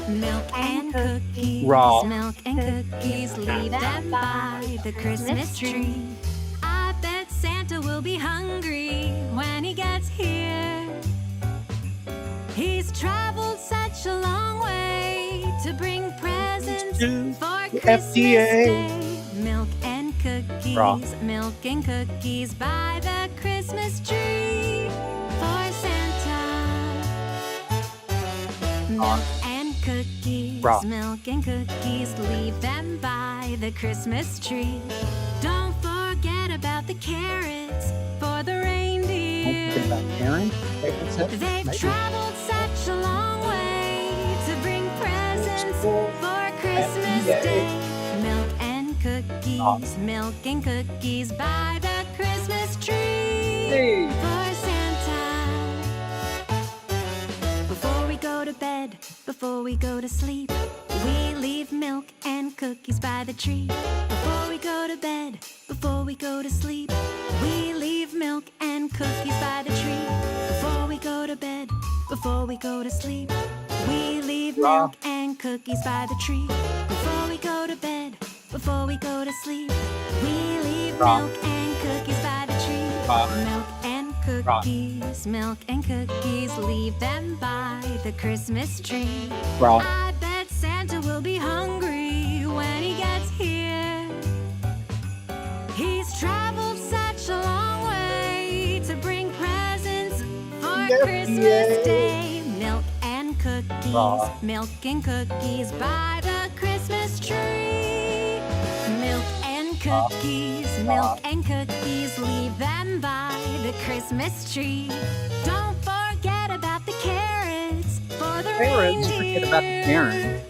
Milk and cookies, Raw. milk and cookies, leave them by the Christmas tree. I bet Santa will be hungry when he gets here. He's traveled such a long way to bring presents for Christmas Day. Milk and cookies, Raw. milk and cookies by the Christmas tree for Santa. Milk and cookies, Raw. milk and cookies, leave them by the Christmas tree. Don't forget about the carrots for the reindeer. They've traveled such a long way to bring presents for Christmas Day. Milk and cookies by the Christmas tree for Santa. Before we go to bed, before we go to sleep, we leave milk and cookies by the tree. Before we go to bed, before we go to sleep, we leave milk and cookies by the tree. Before we go to bed, before we go to sleep, we leave milk and cookies by the tree. Before we go to bed, before we go to sleep, we leave milk and cookies by the tree. Milk and cookies, leave them by the Christmas tree. I bet Santa will be hungry when he gets here. He's traveled such a long way to bring presents for Christmas Day. Milk and cookies by the Christmas tree. Milk and cookies, leave them by the Christmas tree. Don't forget about the carrots for the reindeer. Forget about the Karen.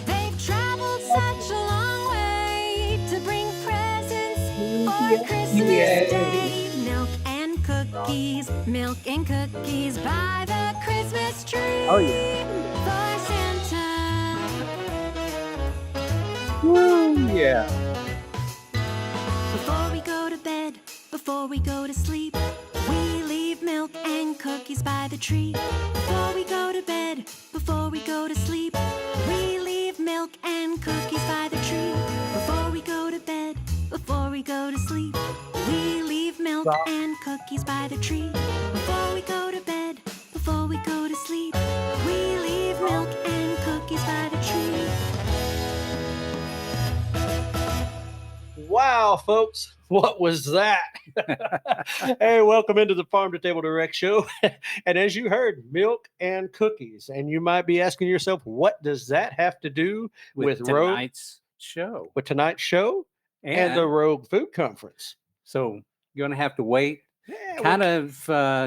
They've traveled such a long way to bring presents for Christmas Day. Milk and cookies by the Christmas tree. Oh, yeah. For Santa. Woo, yeah. Before we go to bed, before we go to sleep, we leave milk and cookies by the tree. Before we go to bed, before we go to sleep, we leave milk and cookies by the tree. Before we go to bed, before we go to sleep, we leave milk and cookies by the tree. Before we go to bed, before we go to sleep, we leave milk and cookies by the tree. Wow, folks, what was that? Hey, welcome into the Farm to Table Direct show. And as you heard, milk and cookies. And you might be asking yourself, what does that have to do with tonight's show? With tonight's show and the Rogue Food Conference. So you're going to have to wait kind of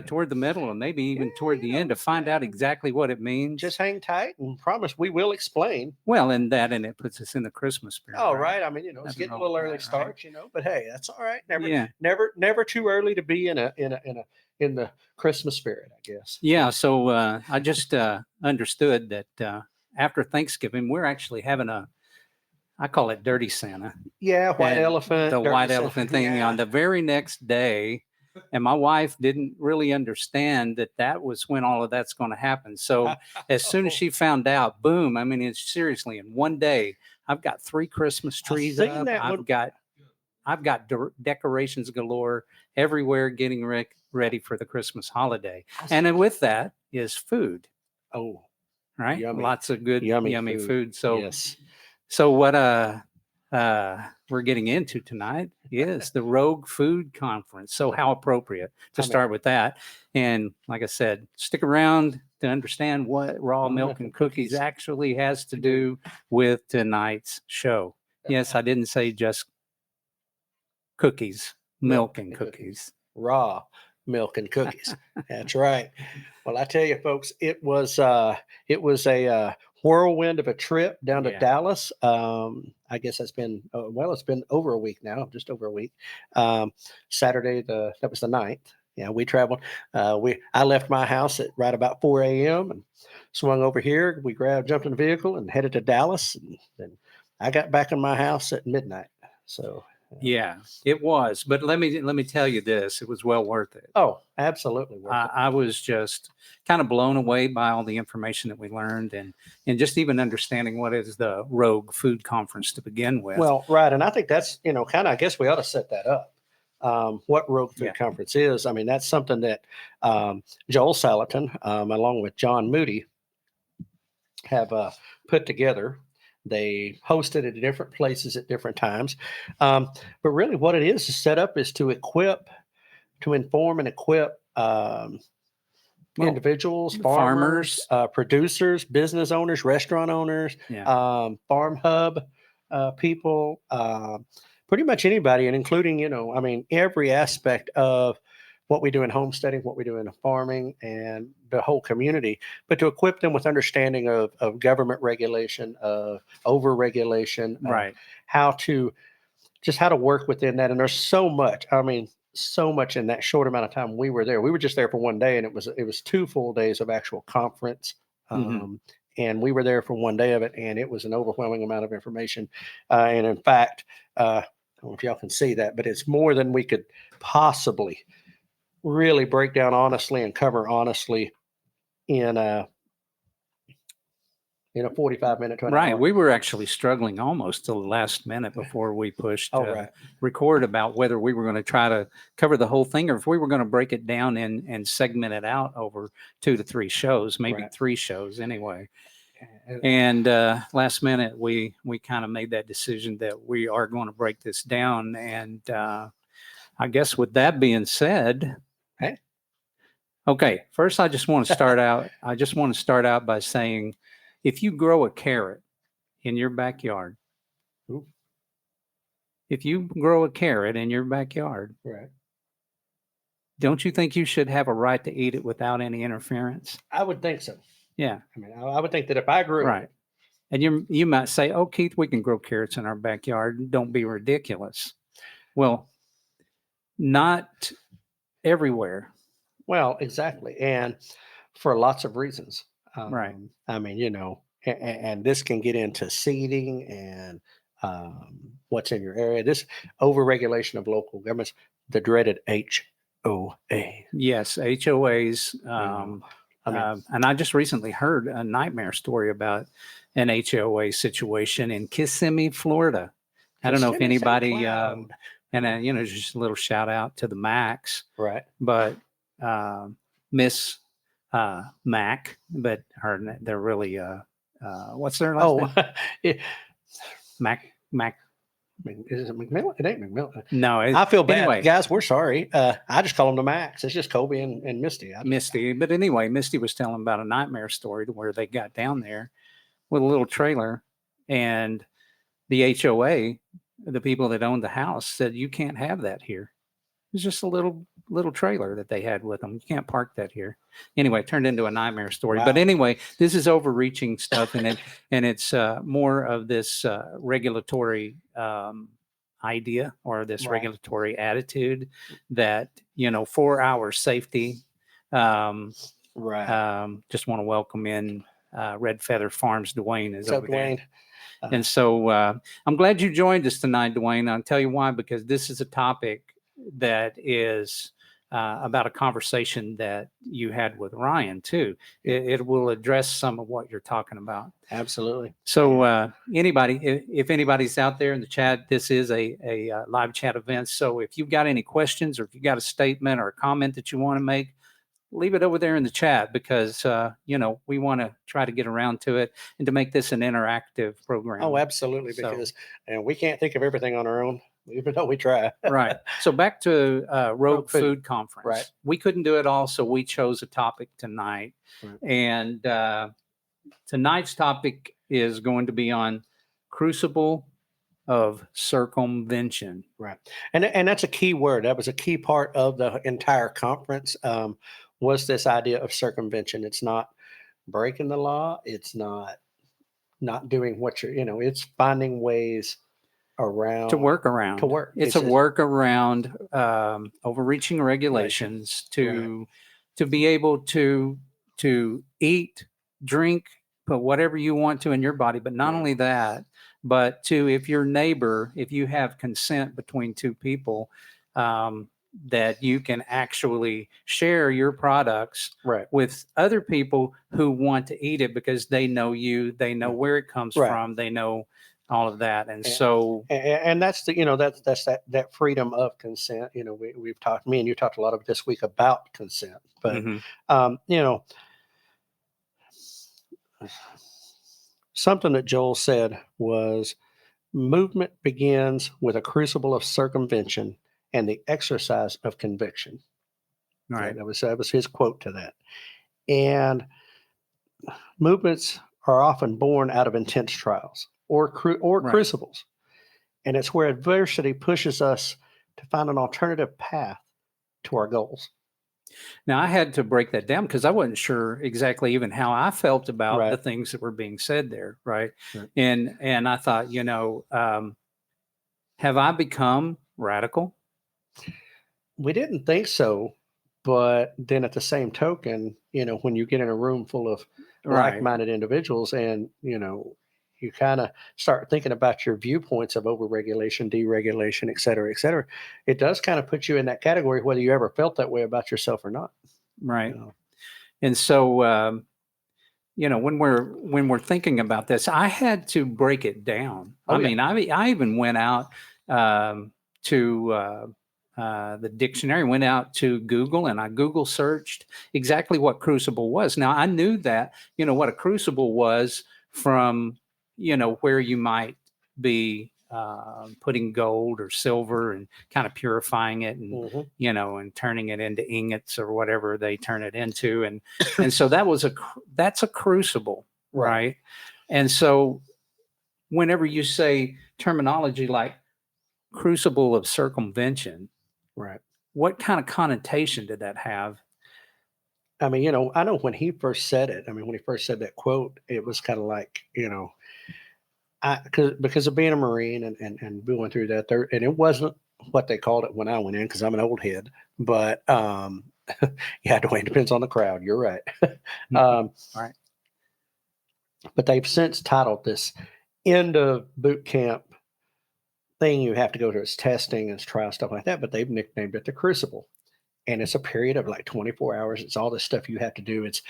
toward the middle and maybe even toward the end to find out exactly what it means. Just hang tight and promise we will explain. Well, and it puts us in the Christmas spirit. Oh, right. I mean, it's getting a little early start, but hey, that's all right. Never too early to be in the Christmas spirit, I guess. Yeah. So I just understood that after Thanksgiving, we're actually having I call it Dirty Santa. Yeah, white elephant. The white elephant thing on the very next day. And my wife didn't really understand that was when all of that's going to happen. So as soon as she found out, boom, I mean, it's seriously in one day, I've got 3 Christmas trees up. I've got decorations galore everywhere getting ready for the Christmas holiday. And then with that is food. Oh, right. Yummy. Lots of good, yummy food. So, yes. So what we're getting into tonight is the Rogue Food Conference. So how appropriate to start with that. And like I said, stick around to understand what raw milk and cookies actually has to do with tonight's show. Yes, I didn't say just cookies, milk and cookies. Raw milk and cookies. That's right. Well, I tell you, folks, it was a whirlwind of a trip down to Dallas. I guess it's been it's been over a week now, just over a week. Saturday, that was the 9th. Yeah, we traveled. I left my house at right about 4 a.m. and swung over here. We jumped in the vehicle and headed to Dallas, and then I got back in my house at midnight. So Yeah, it was. But let me tell you this: it was well worth it. Oh, absolutely. Worth it. I was just kind of blown away by all the information that we learned, and just even understanding what is the Rogue Food Conference to begin with. Well, right. And I think that's, kind of, I guess we ought to set that up. What Rogue Food Yeah. Conference is. I mean, that's something that Joel Salatin, along with John Moody, have put together. They hosted it at different places at different times. But really what it is set up is to inform and equip Well, individuals, farmers, producers, business owners, restaurant owners, Yeah. farm hub people, pretty much anybody, and including, I mean, every aspect of what we do in homesteading, what we do in farming, and the whole community, but to equip them with understanding of government regulation, of over-regulation, Right. how to work within that. And there's so much, I mean, so much in that short amount of time we were there. We were just there for one day, and it was 2 full days of actual conference. Mhm. And we were there for one day of it, and it was an overwhelming amount of information. And in fact, I don't know if y'all can see that, but it's more than we could possibly really break down honestly and cover honestly in a 45-minute to an Right. hour. We were actually struggling almost till the last minute before we pushed right. record about whether we were going to try to cover the whole thing or if we were going to break it down and segment it out over 2 to 3 shows, maybe Right. 3 shows anyway. And And last minute, we kind of made that decision that we are going to break this down. And I guess with that being said, Hey. Okay, first I just want to start out. I just want to start out by saying, if you grow a carrot in your backyard, Ooh. if you grow a carrot in your backyard, right. don't you think you should have a right to eat it without any interference? I would think so. Yeah, I mean, I would think that if I grew right. it, And you might say, "Oh, Keith, we can grow carrots in our backyard. Don't be ridiculous." Well, not everywhere. well, exactly, and for lots of reasons. Right. I mean, and this can get into seeding and what's in your area. This overregulation of local governments, the dreaded HOA. Yes, HOAs. I mean, And I just recently heard a nightmare story about an HOA situation in Kissimmee, Florida. I don't know if Kissimmee, St. anybody, Cloud. and just a little shout out to the Macs, Right. but Miss Mac, but they're really, what's their last name? it, Mac. I mean, is it McMillan? It ain't McMillan. No, I feel bad, anyway. guys. We're sorry. I just call them the Max. It's just Kobe and Misty. Misty. But anyway, Misty was telling about a nightmare story to where they got down there with a little trailer, and the HOA, the people that owned the house, said, "You can't have that here." It's just a little trailer that they had with them. You can't park that here. Anyway, it turned into a nightmare story. Wow. But anyway, this is overreaching stuff, and it's more of this regulatory idea or this Right. regulatory attitude that for our safety. Right. Just want to welcome in Red Feather Farms. Dwayne is So, over there. Dwayne. And so I'm glad you joined us tonight, Dwayne. I'll tell you why, because this is a topic that is about a conversation that you had with Ryan, too. It will address some of what you're talking about. Absolutely. So if anybody's out there in the chat, this is a live chat event. So if you've got any questions or if you've got a statement or a comment that you want to make, leave it over there in the chat because, we want to try to get around to it and to make this an interactive program. Oh, absolutely. So- Because and we can't think of everything on our own, even though we try. Right. So back to Rogue Food. Food Conference. Right. We couldn't do it all, so we chose a topic tonight. Right. And tonight's topic is going to be on Crucible of Circumvention. Right. And that's a key word. That was a key part of the entire conference. Was this idea of circumvention? It's not breaking the law. It's not doing what it's finding ways around To work around. to work. It's a workaround, overreaching regulations to be able to eat, drink, put whatever you want to in your body. But not Right. only that, but if your neighbor, if you have consent between two people, that you can actually share your products Right. with other people who want to eat it because they know you, they know where it comes Right. from, they know all of that. And And- so, And that's that's that freedom of consent. We've talked, me and you talked a lot of this week about consent, but mhm, something that Joel said was movement begins with a crucible of circumvention and the exercise of conviction. right, That was his quote to that. And movements are often born out of intense trials or right. crucibles, and it's where adversity pushes us to find an alternative path to our goals. Now I had to break that down because I wasn't sure exactly even how I felt about the Right. things that were being said there, right? Right. And I thought, have I become radical? We didn't think so, but then at the same token, when you get in a room full of Right, like-minded individuals, and you kind of start thinking about your viewpoints of overregulation, deregulation, et cetera, it does kind of put you in that category, whether you ever felt that way about yourself or not. right. You know? And so, when we're thinking about this, I had to break it down. Oh, I yeah. mean, I even went out to the dictionary, went out to Google, and I Google searched exactly what crucible was. Now I knew that what a crucible was from where you might be putting gold or silver and kind of purifying it and Mhm. and turning it into ingots or whatever they turn it into, and so that's a crucible, Right. right? And so whenever you say terminology like crucible of circumvention, Right. what kind of connotation did that have? I mean, I know when he first said it. I mean, when he first said that quote, it was kind of like, because of being a Marine and going through that there, and it wasn't what they called it when I went in, because I'm an old head. But yeah, Dwayne, depends on the crowd. You're right. um, Right. but they've since titled this end of boot camp thing you have to go to. It's testing and it's trial, stuff like that. But they've nicknamed it the Crucible. And it's a period of like 24 hours. It's all this stuff you have to do. It's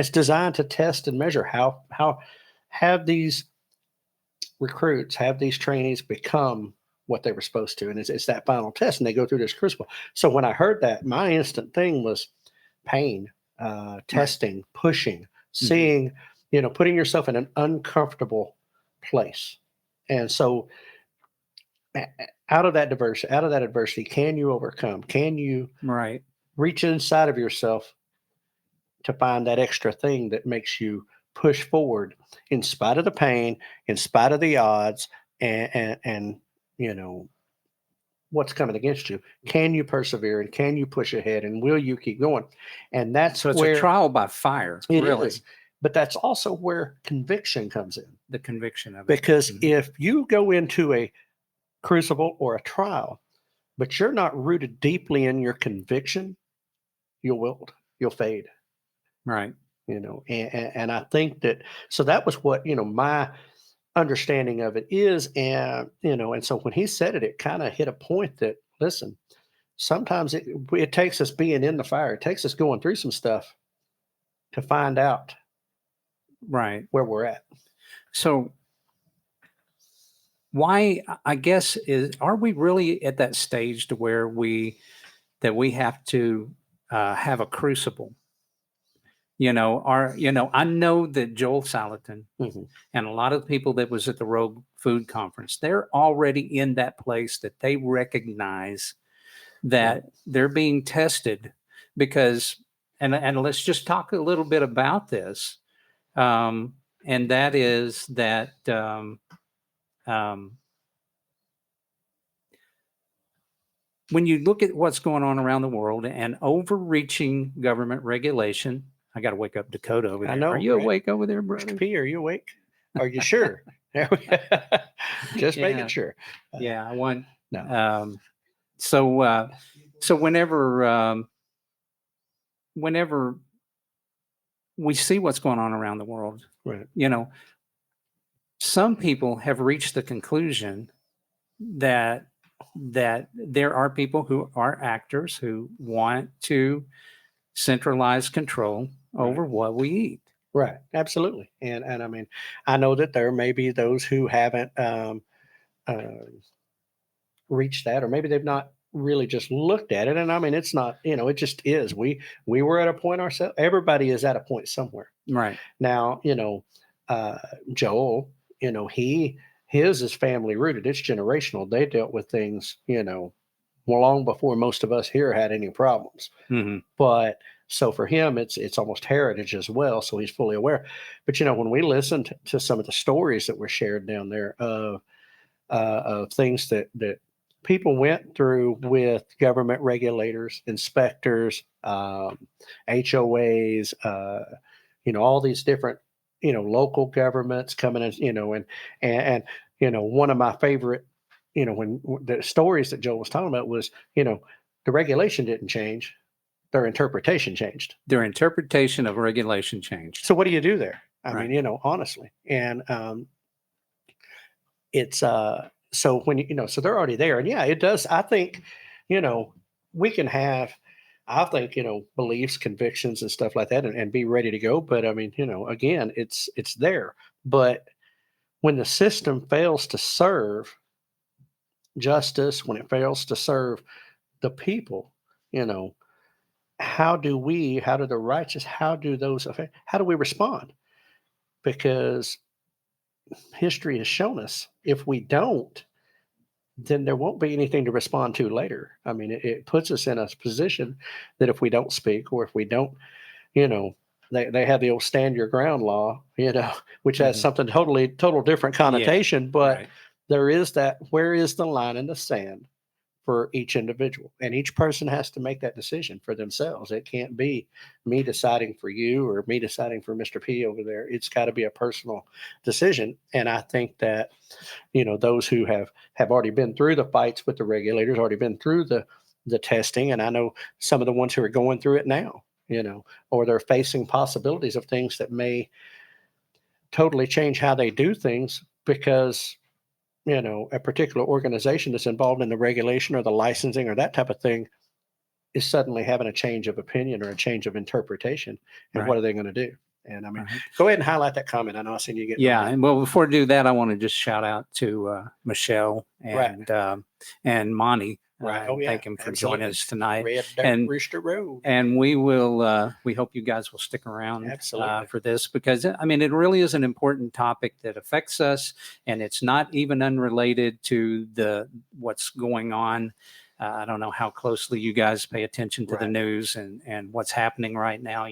designed to test and measure how have these recruits, have these trainees become what they were supposed to. And it's that final test, and they go through this crucible. So when I heard that, my instant thing was pain, testing, pushing, seeing, putting yourself in an uncomfortable place. And so out of that adversity, can you overcome? Can you Right. reach inside of yourself to find that extra thing that makes you push forward in spite of the pain, in spite of the odds, and what's coming against you? Can you persevere, and can you push ahead, and will you keep going? And that's So it's where a trial by fire, it really. is. But that's also where conviction comes in, The conviction of it. because Mhm. if you go into a crucible or a trial, but you're not rooted deeply in your conviction, you'll wilt, you'll fade. Right. And I think that, so that was what my understanding of it is. And so when he said it, it kind of hit a point that, listen, sometimes it takes us being in the fire, it takes us going through some stuff to find out Right. where we're at. So why, I guess, are we really at that stage to where we have to have a crucible? I know that Joel Salatin Mhm. and a lot of the people that was at the Rogue Food Conference, they're already in that place that they recognize that they're being tested because, and let's just talk a little bit about this. And that is that when you look at what's going on around the world and overreaching government regulation, I got to wake up Dakota over there. I know. Are you right? awake over there, Mr. brother? P, are you awake? Are you sure? There we go. Just Yeah. making sure. Yeah, I want. No. So whenever we see what's going on around the world, Right. some people have reached the conclusion that there are people who are actors who want to centralize control over what we eat. Right. Absolutely. And I mean, I know that there may be those who haven't uh, reached that, or maybe they've not really just looked at it. And I mean, it's not, it just is. We were at a point ourselves. Everybody is at a point somewhere. Right. Now, uh, Joel, his is family rooted. It's generational. They dealt with things, long before most of us here had any problems. Hmm. But so for him, it's almost heritage as well. So he's fully aware. But when we listened to some of the stories that were shared down there of things that people went through with government regulators, inspectors, HOAs, all these different, local governments coming in, and one of my favorite, when the stories that Joe was talking about was, the regulation didn't change, their interpretation changed. Their interpretation of regulation changed. So what do you do there? I Right. mean, honestly, and it's so when so they're already there, and yeah, it does. I think we can have, I think beliefs, convictions, and stuff like that, and be ready to go. But I mean, again, it's there. But when the system fails to serve justice, when it fails to serve the people, how do the righteous, how do those affect, how do we respond? Because history has shown us if we don't, then there won't be anything to respond to later. I mean, it puts us in a position that if we don't speak, or if we don't, they have the old stand your ground law, which has Mhm. something total different connotation, but Right. there is that, where is the line in the sand for each individual? And each person has to make that decision for themselves. It can't be me deciding for you or me deciding for Mr. P over there. It's got to be a personal decision. And I think that, those who have already been through the fights with the regulators, already been through the testing, and I know some of the ones who are going through it now, or they're facing possibilities of things that may totally change how they do things because a particular organization that's involved in the regulation or the licensing or that type of thing is suddenly having a change of opinion or a change of interpretation. And Right. what are they going to do? And I mean, Right. go ahead and highlight that comment. I know I seen you get. Yeah, and well, before I do that, I want to just shout out to Michelle Right. and Monty. Right. Oh, yeah. Thank him for Absolutely. joining us tonight. Red Dirt And Rooster Road. and we will we hope you guys will stick around Absolutely. for this, because I mean, it really is an important topic that affects us, and it's not even unrelated to what's going on. I don't know how closely you guys pay attention to the Right. news and what's happening right now.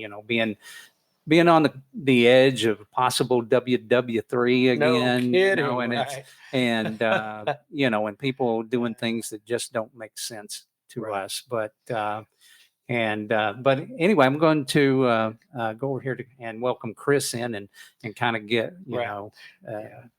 Being on the edge of possible WW3 No again, kidding. and it's Right. and people doing things that just don't make sense to Right. us. But anyway, I'm going to go over here and welcome Chris in and kind of get Right.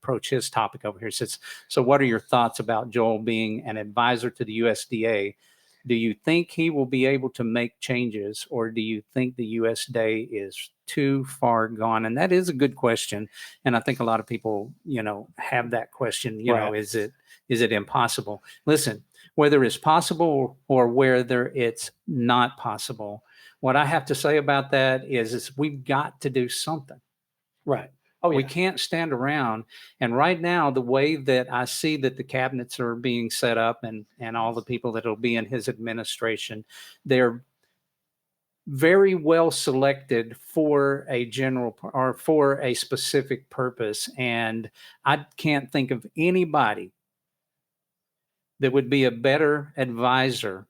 approach his topic over here. So what are your thoughts about Joel being an advisor to the USDA? Do you think he will be able to make changes, or do you think the USDA is too far gone? And that is a good question. And I think a lot of people, have that question, Right. is it impossible? Listen, whether it's possible or whether it's not possible, what I have to say about that is we've got to do something. Right. Oh, We yeah. can't stand around. And right now, the way that I see that the cabinets are being set up and all the people that will be in his administration, they're very well selected for a or for a specific purpose. And I can't think of anybody that would be a better advisor,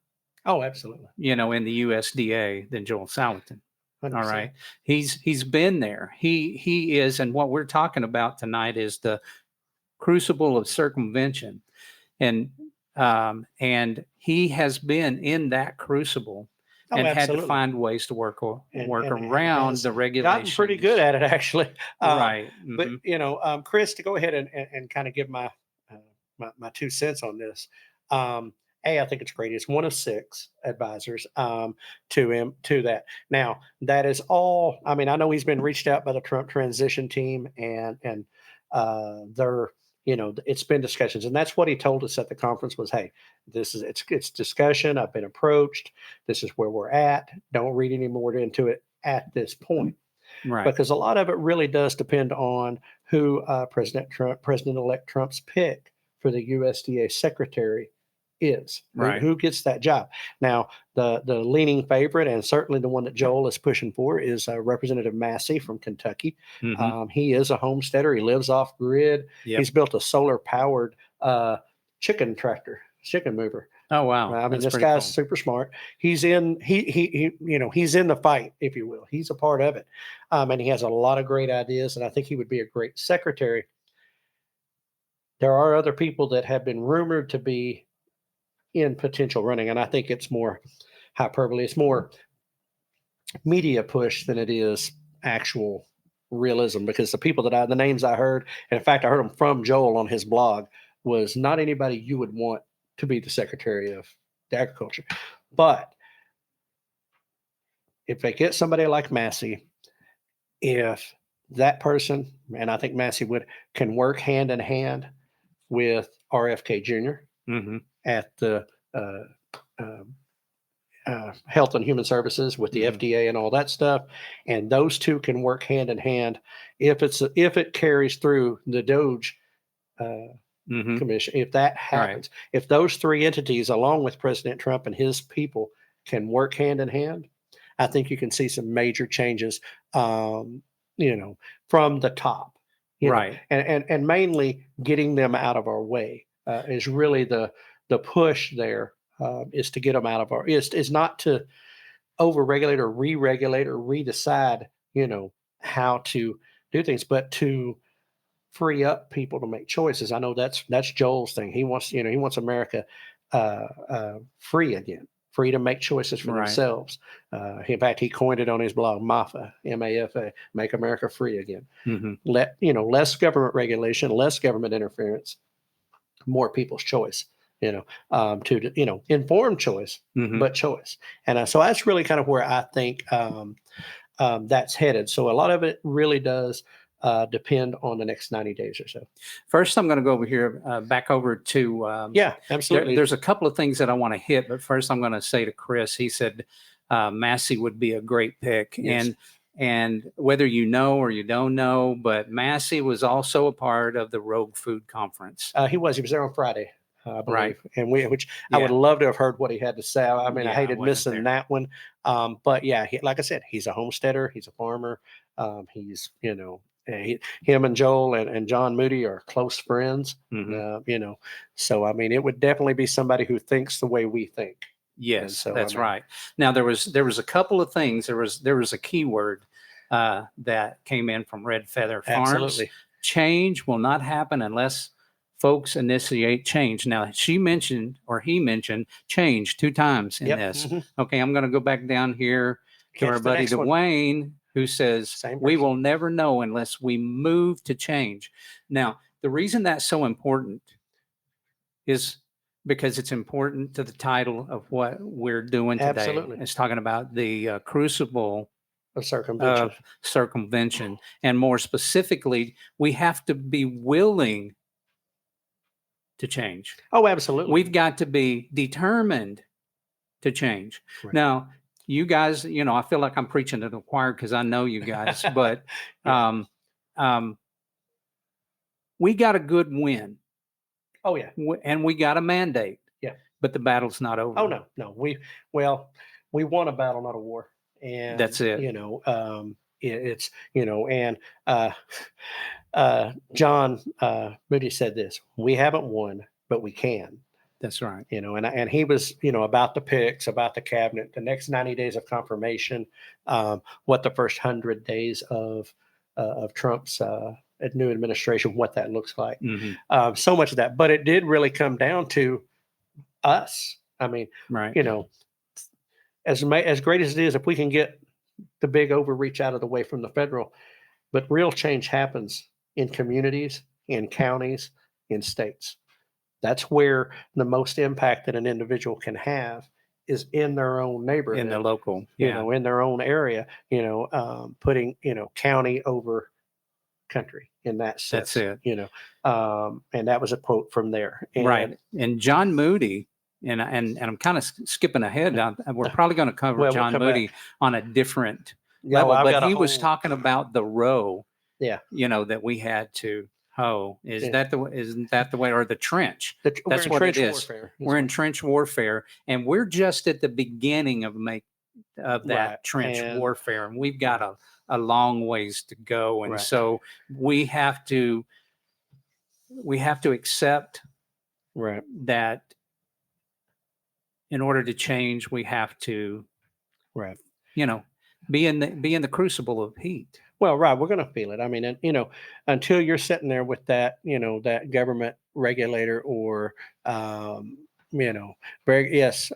Oh, absolutely. in the USDA than Joel Salatin. 100%. All right. He's been there. He is, and what we're talking about tonight is the Crucible of Circumvention. And he has been in that crucible Oh, and had to absolutely. find ways to work And around has the gotten regulations. pretty good at it, actually. Right. But Mhm. Chris, to go ahead and kind of give my 2 cents on this. I think it's great. It's one of 6 advisors to him to that. Now that is all. I mean, I know he's been reached out by the Trump transition team, and they're, it's been discussions, and that's what he told us at the conference was, hey, it's discussion. I've been approached. This is where we're at. Don't read any more into it at this point, Right. because a lot of it really does depend on who President-elect Trump's pick for the USDA secretary is. Right. Who gets that job? Now, the leaning favorite, and certainly the one that Joel is pushing for, is Representative Massey from Kentucky. Mhm. He is a homesteader. He lives off grid. Yep. He's built a solar powered chicken mover. Oh, wow. I mean, That's this pretty guy's cool. super smart. He's in he's in the fight, if you will. He's a part of it, and he has a lot of great ideas. And I think he would be a great secretary. There are other people that have been rumored to be in potential running, and I think it's more hyperbole. It's more media push than it is actual realism, because the names I heard, and in fact I heard them from Joel on his blog, was not anybody you would want to be the Secretary of Agriculture. But if they get somebody like Massey, if that person, and I think Massey can work hand in hand with RFK Jr. Hmm. at the uh, uh, Health and Human Services with the FDA and all that stuff, and those two can work hand in hand. If it carries through the Doge Commission, if that happens, if those three entities, along with President Trump and his people, can work hand in hand, I think you can see some major changes. From the top, Right. and mainly getting them out of our way is really the push there. Is to get them out of our is not to overregulate or re-regulate or redecide, how to do things, but to free up people to make choices. I know that's Joel's thing. He wants America free again, free to make choices for themselves. In fact, he coined it on his blog, MAFA, MAFA, Make America Free Again. Less government regulation, less government interference, more people's choice. Informed choice, but choice. And so that's really kind of where I think that's headed. So a lot of it really does depend on the next 90 days or so. First, I'm going to go over here, back over to. Yeah, absolutely. There's a couple of things that I want to hit, but first I'm going to say to Chris, he said Massey would be a great pick. Yes. And whether you know or you don't know, but Massey was also a part of the Rogue Food Conference. He was there on Friday. I believe. Right. And I would love to have heard what he had to say. I mean, I hated missing that one. But yeah, like I said, he's a homesteader. He's a farmer. He's, him and Joel and John Moody are close friends. So, I mean, it would definitely be somebody who thinks the way we think. Yes, so, that's right. Now there was a couple of things. There was a keyword that came in from Red Feather Farms. Absolutely. Change will not happen unless folks initiate change. Now he mentioned change 2 times in this. Okay, I'm going to go back down here to our buddy Dwayne, who says we will never know unless we move to change. Now, the reason that's so important is because it's important to the title of what we're doing today. Absolutely. It's talking about the Crucible of Circumvention. And more specifically, we have to be willing to change. Oh, absolutely. We've got to be determined to change. Right. Now, you guys, I feel like I'm preaching to the choir because I know you guys, but we got a good win. Oh, yeah. And we got a mandate. Yeah. But the battle's not over. Oh, no. We won a battle, not a war. And that's it. It's, John Moody said this: we haven't won, but we can. That's right. And he was, about the picks, about the cabinet, the next 90 days of confirmation, what the first 100 days of Trump's new administration, what that looks like. So much of that, but it did really come down to us. I mean, as great as it is, if we can get the big overreach out of the way from the federal, but real change happens in communities, in counties, in states. That's where the most impact that an individual can have is in their own neighborhood, in the local, in their own area, putting, county over country, in that sense. That's it. And that was a quote from there. And, Right. And John Moody, and I'm kind of skipping ahead. We're probably going to cover Well, we'll John come Moody on a different Yeah, level, well, I've but got a he was whole- talking about the row, Yeah. that we had to hoe. Yeah. Isn't that the way, or the trench? We're That's in what trench it is. warfare. We're in trench warfare, and we're just at the beginning of that Right. trench And- warfare, and we've got a long ways to go, and Right. so we have to accept Right. that in order to change, we have to, Right. be in the crucible of heat. Well, right. We're going to feel it. I mean, and, until you're sitting there with that, that government regulator or, yes,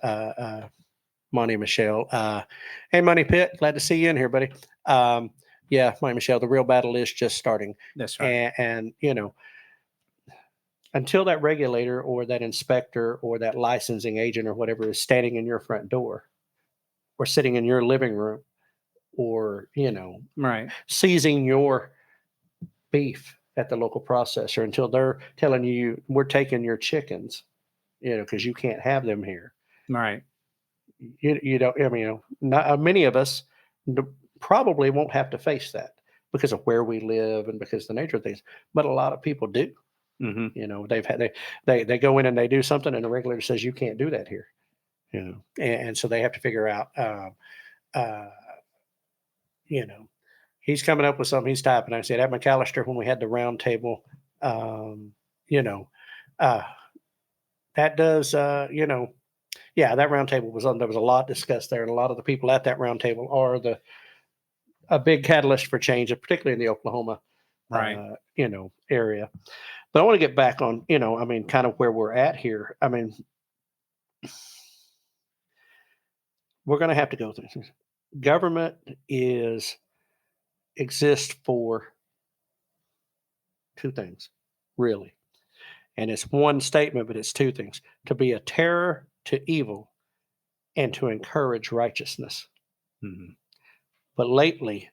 Monty Michelle. Hey, Money Pitt, glad to see you in here, buddy. Yeah, Monty Michelle, the real battle is just starting. That's right. And until that regulator or that inspector or that licensing agent or whatever is standing in your front door or sitting in your living room or, Right. seizing your beef at the local processor, until they're telling you, we're taking your chickens, because you can't have them here. Right. You don't, not many of us probably won't have to face that because of where we live and because of the nature of things, but a lot of people do. Mm-hmm. They go in and they do something and the regulator says you can't do that here, and so they have to figure out, he's coming up with something, he's typing. I said at McAllister when we had the round table, that does, yeah, that round table was on. There was a lot discussed there, and a lot of the people at that round table are a big catalyst for change, particularly in the Oklahoma, Right. Area. But I want to get back on, kind of where we're at here. I mean, we're going to have to go through this. Government exists for two things, really. And it's one statement, but it's two things: to be a terror to evil and to encourage righteousness. Mm-hmm. But lately,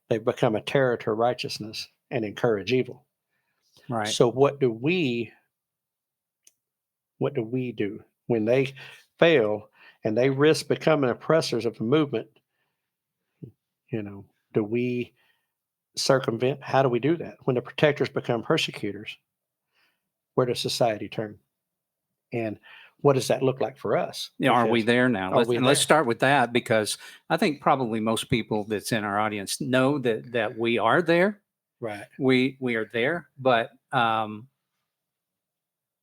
they've become a terror to righteousness and encourage evil. Right. So what do we do when they fail and they risk becoming oppressors of the movement? Do we circumvent? How do we do that? When the protectors become persecutors, where does society turn? And what does that look like for us? Are we there now? Are we Let's there? start with that, because I think probably most people that's in our audience know that we are there. Right. We are there, but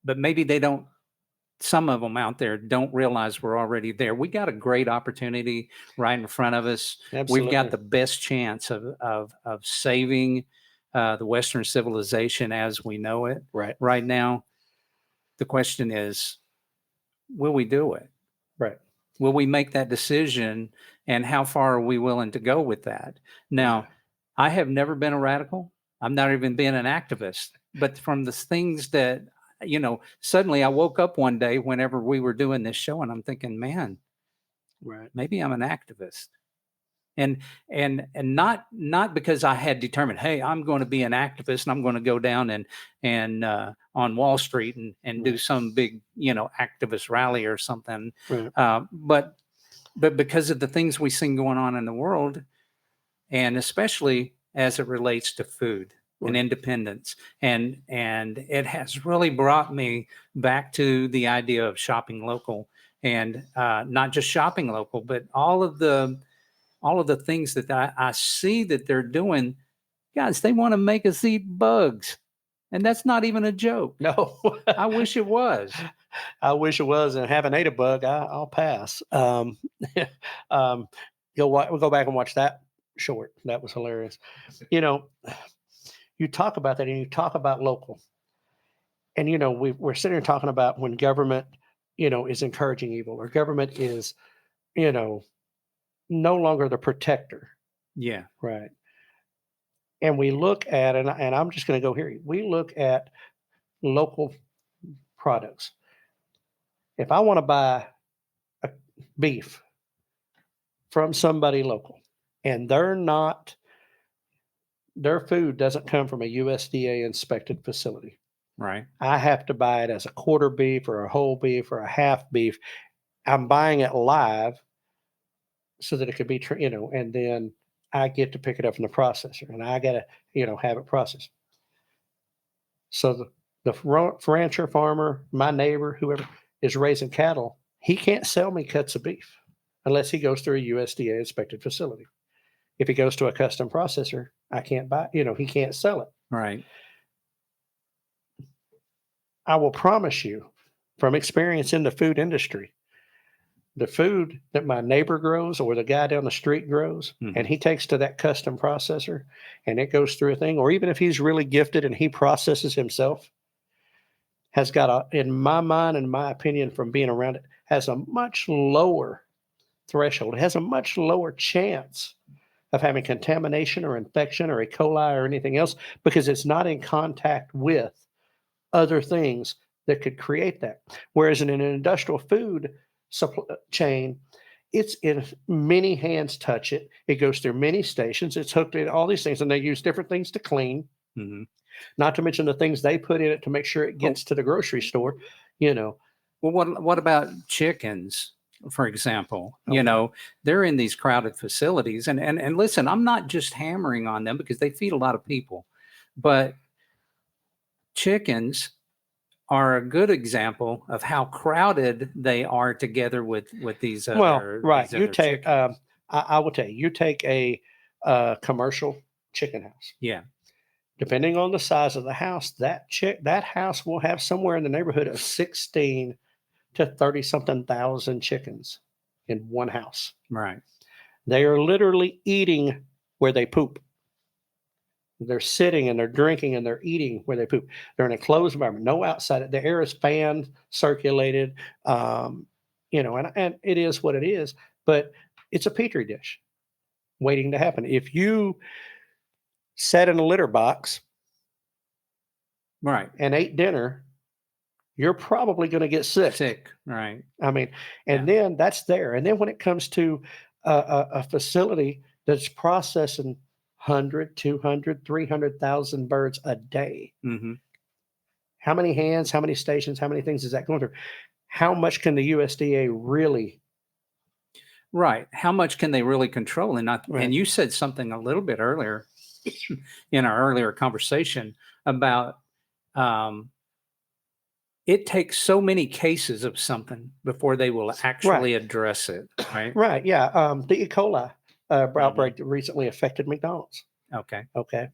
maybe they don't. Some of them out there don't realize we're already there. We got a great opportunity right in front of us. Absolutely. We've got the best chance of saving the Western civilization as we know it right now. The question is, will we do it? Right. Will we make that decision, and how far are we willing to go with that? Now, I have never been a radical. I've not even been an activist, but from the things that, suddenly I woke up one day whenever we were doing this show and I'm thinking, man, Right. maybe I'm an activist. And not because I had determined, hey, I'm going to be an activist and I'm going to go down and on Wall Street and do some big, activist rally or something. Right. But because of the things we see going on in the world, and especially as it relates to food and independence, and it has really brought me back to the idea of shopping local, and not just shopping local, but all of the things that I see that they're doing. Guys, they want to make us eat bugs. And that's not even a joke. No. I wish it was. I wish it was. And having ate a bug, I'll pass. We'll go back and watch that short. That was hilarious. You talk about that and you talk about local. And, we're sitting here talking about when government, is encouraging evil, or government is, no longer the protector. Yeah. Right. And we look at, and I'm just going to go here. We look at local products. If I want to buy a beef from somebody local and they're not their food doesn't come from a USDA inspected facility. Right. I have to buy it as a quarter beef or a whole beef or a half beef. I'm buying it live so that it could be, and then I get to pick it up from the processor and I got to, have it processed. So the rancher, farmer, my neighbor, whoever is raising cattle, he can't sell me cuts of beef unless he goes through a USDA inspected facility. If he goes to a custom processor, I can't buy, he can't sell it. Right. I will promise you from experience in the food industry, the food that my neighbor grows or the guy down the street grows, and he takes to that custom processor and it goes through a thing, or even if he's really gifted and he processes himself, has got in my mind and my opinion from being around it, has a much lower threshold. It has a much lower chance of having contamination or infection or E. coli or anything else because it's not in contact with other things that could create that. Whereas in an industrial food chain, it's in many hands touch it. It goes through many stations. It's hooked in all these things, and they use different things to clean. Not to mention the things they put in it to make sure it gets to the grocery store. Well, what about chickens, for example? They're in these crowded facilities, and listen, I'm not just hammering on them because they feed a lot of people, but chickens are a good example of how crowded they are together with these other. Right. These You other take, chickens. I will tell you, you take a commercial chicken house. Yeah. Depending on the size of the house, that house will have somewhere in the neighborhood of 16 to 30 something thousand chickens in one house. Right. They are literally eating where they poop. They're sitting and they're drinking and they're eating where they poop. They're in a closed environment, no outside. The air is fanned, circulated, and it is what it is, but it's a petri dish waiting to happen. If you sat in a litter box Right. and ate dinner, you're probably going to get sick. Right. I mean, and then that's there. And then when it comes to a facility that's processing 100, 200, 300,000 birds a day. How many hands, how many stations, how many things is that going through? How much can the USDA really? Right. How much can they really control? Right. And you said something a little bit earlier in our earlier conversation about it takes so many cases of something before they will actually address it. Right. Right. Yeah. The E. coli outbreak that recently affected McDonald's. Okay.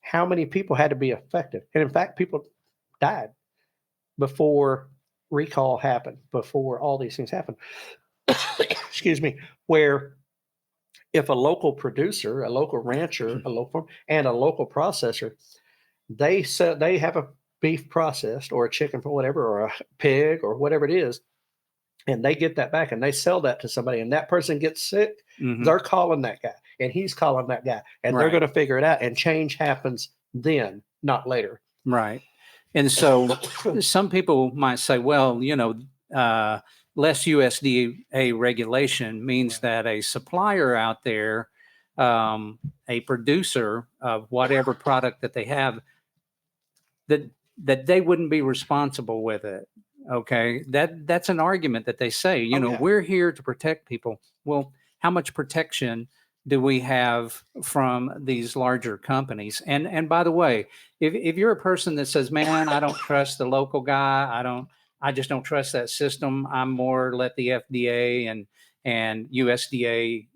How many people had to be affected? And in fact, people died before recall happened, before all these things happened. Excuse me. Where if a local producer, a local rancher, a local and a local processor, they have a beef processed or a chicken for whatever, or a pig or whatever it is, and they get that back and they sell that to somebody and that person gets sick, they're calling that guy and he's calling that guy and they're going to figure it out, and change happens then, not later. Right. And so some people might say, well, less USDA regulation means that a supplier out there, a producer of whatever product that they have, that they wouldn't be responsible with it. Okay. That's an argument that they say, we're here to protect people. Well, how much protection do we have from these larger companies? And by the way, if you're a person that says, man, I don't trust the local guy, I just don't trust that system, I'm more let the FDA and USDA,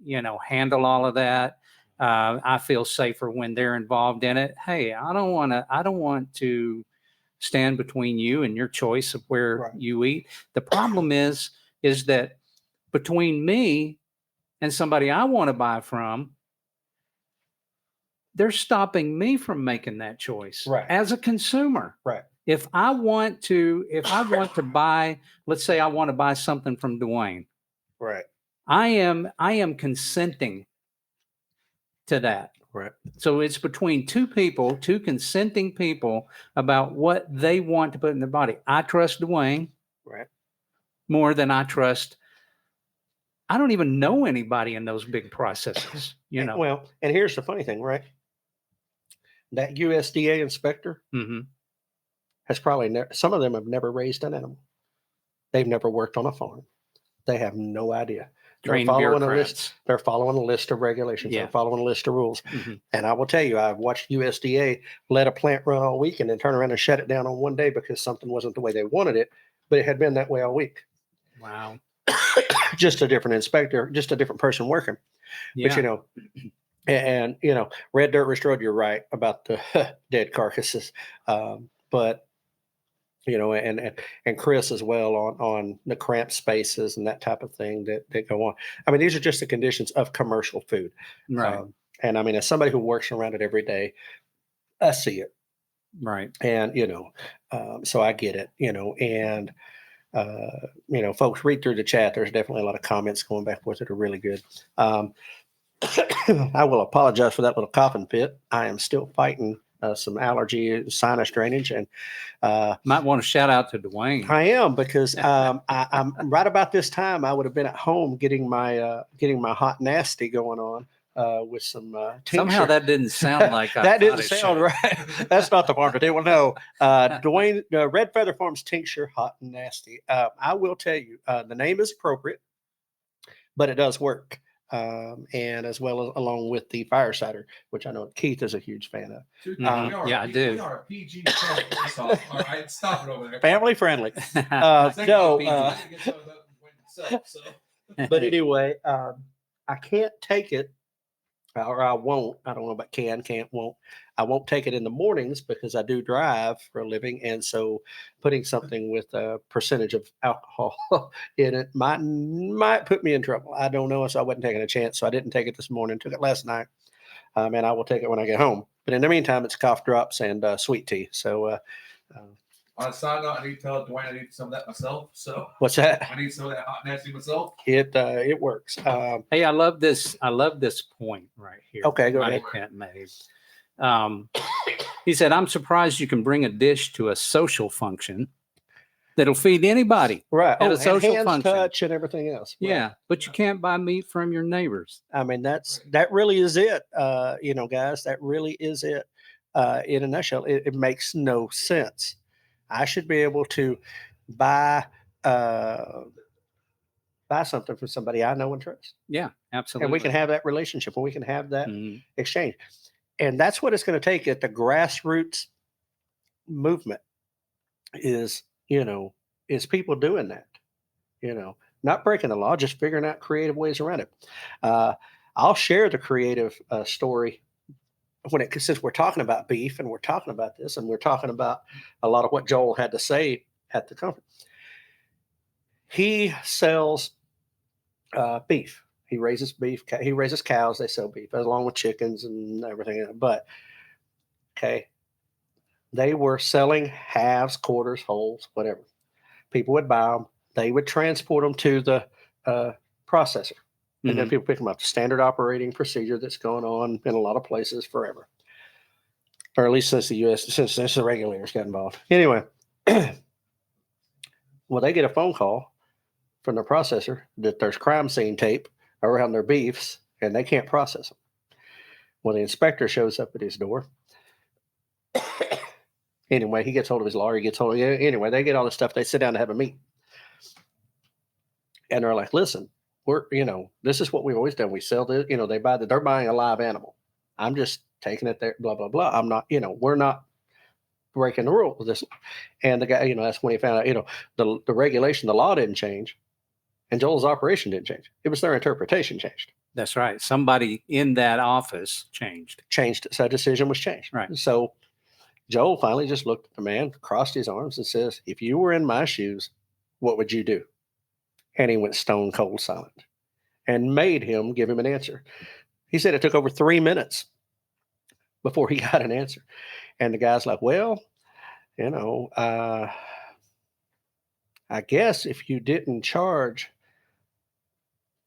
handle all of that. I feel safer when they're involved in it. Hey, I don't want to stand between you and your choice of where you eat. The problem is that between me and somebody I want to buy from, they're stopping me from making that choice as a consumer. Right. If I want to buy, let's say I want to buy something from Dwayne. Right. I am consenting to that. Right. So it's between two consenting people about what they want to put in their body. I trust Dwayne more than I don't even know anybody in those big processes, Well, and here's the funny thing, right? that USDA inspector Hmm. has probably never, some of them have never raised an animal. They've never worked on a farm. They have no idea. They're Trained following a bureaucrats. list. They're following a list of regulations. Yeah. They're following a list of rules. Hmm. And I will tell you, I've watched USDA let a plant run all week and then turn around and shut it down on one day because something wasn't the way they wanted it, but it had been that way all week. Wow. Just a different inspector, just a different person working. Yeah. But and red dirt restored. You're right about the dead carcasses, but and Chris as well on the cramped spaces and that type of thing that go on. I mean, these are just the conditions of commercial food, Right. and I mean, as somebody who works around it every day, I see it, Right. and so I get it, and. Folks, read through the chat. There's definitely a lot of comments going back and forth that are really good. I will apologize for that little coughing fit. I am still fighting some allergy, sinus drainage, and Might want to shout out to Dwayne. I am because I'm right about this time. I would have been at home getting my hot nasty going on with some tincture. Somehow that didn't sound like I that thought didn't it sound should. right. That's not the farm to do. Well, no, Dwayne, Red Feather Farms tincture, hot and nasty. I will tell you, the name is appropriate, but it does work. And as well as along with the Firesider, which I know Keith is a huge fan of. Dude, Mhm. Yeah, I do. We are a PG channel. All right, stop it over there. Family friendly. Second No, PG. I didn't get some of that when myself, so. but anyway, I can't take it, or I won't. I don't know about can't, won't. I won't take it in the mornings because I do drive for a living, and so putting something with a percentage of alcohol in it might put me in trouble. I don't know, so I wasn't taking a chance. So I didn't take it this morning. Took it last night, and I will take it when I get home. But in the meantime, it's cough drops and sweet tea. So. On a side note, I need to tell Dwayne I need some of that myself. So What's that? I need some of that hot nasty myself. It works. Hey, I love this point right here. Okay, go Mike ahead. Kent made. He said, "I'm surprised you can bring a dish to a social function that'll feed anybody." Right. At a and social hands function. touch and everything else. Right. Yeah, but you can't buy meat from your neighbors. I mean, that really is it. Guys, that really is it. In a nutshell, it makes no sense. I should be able to buy something from somebody I know and trust, Yeah, absolutely. and we can have that relationship, and we can have that Mhm. exchange, and that's what it's going to take at the grassroots movement. Is people doing that, not breaking the law, just figuring out creative ways around it. I'll share the creative story since we're talking about beef and we're talking about this and we're talking about a lot of what Joel had to say at the conference. He sells beef. He raises beef. He raises cows. They sell beef along with chickens and everything. But okay, they were selling halves, quarters, wholes, whatever. People would buy them. They would transport them to the processor. And then Mhm. people pick them up. Standard operating procedure that's going on in a lot of places forever, or at least since since the regulators got involved. Anyway, well, they get a phone call from the processor that there's crime scene tape around their beefs, and they can't process them. Well, the inspector shows up at his door. Anyway, he gets hold of his lawyer. Anyway, they get all this stuff. They sit down to have a meeting, and they're like, "Listen. This is what we've always done. We sell this, they're buying a live animal. I'm just taking it there, blah, blah, blah. I'm not, we're not breaking the rules with this." And the guy, that's when he found out, the regulation, the law didn't change, and Joel's operation didn't change. It was their interpretation changed. That's right. Somebody in that office changed. Changed. So a decision was changed. Right. So Joel finally just looked at the man, crossed his arms and says, "If you were in my shoes, what would you do?" And he went stone cold silent and made him give him an answer. He said it took over 3 minutes before he got an answer. And the guy's like, "Well, I guess if you didn't charge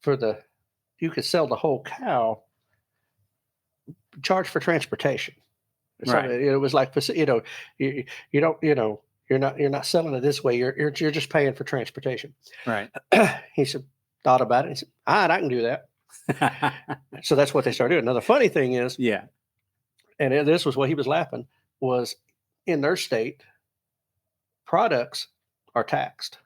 you could sell the whole cow, charge for transportation." Right. It was like, you don't, you're not selling it this way. You're just paying for transportation. Right. He said, thought about it. He said, "All right, I can do that." So that's what they started doing. Now, the funny thing is, Yeah. this was what he was laughing, was in their state, products are taxed,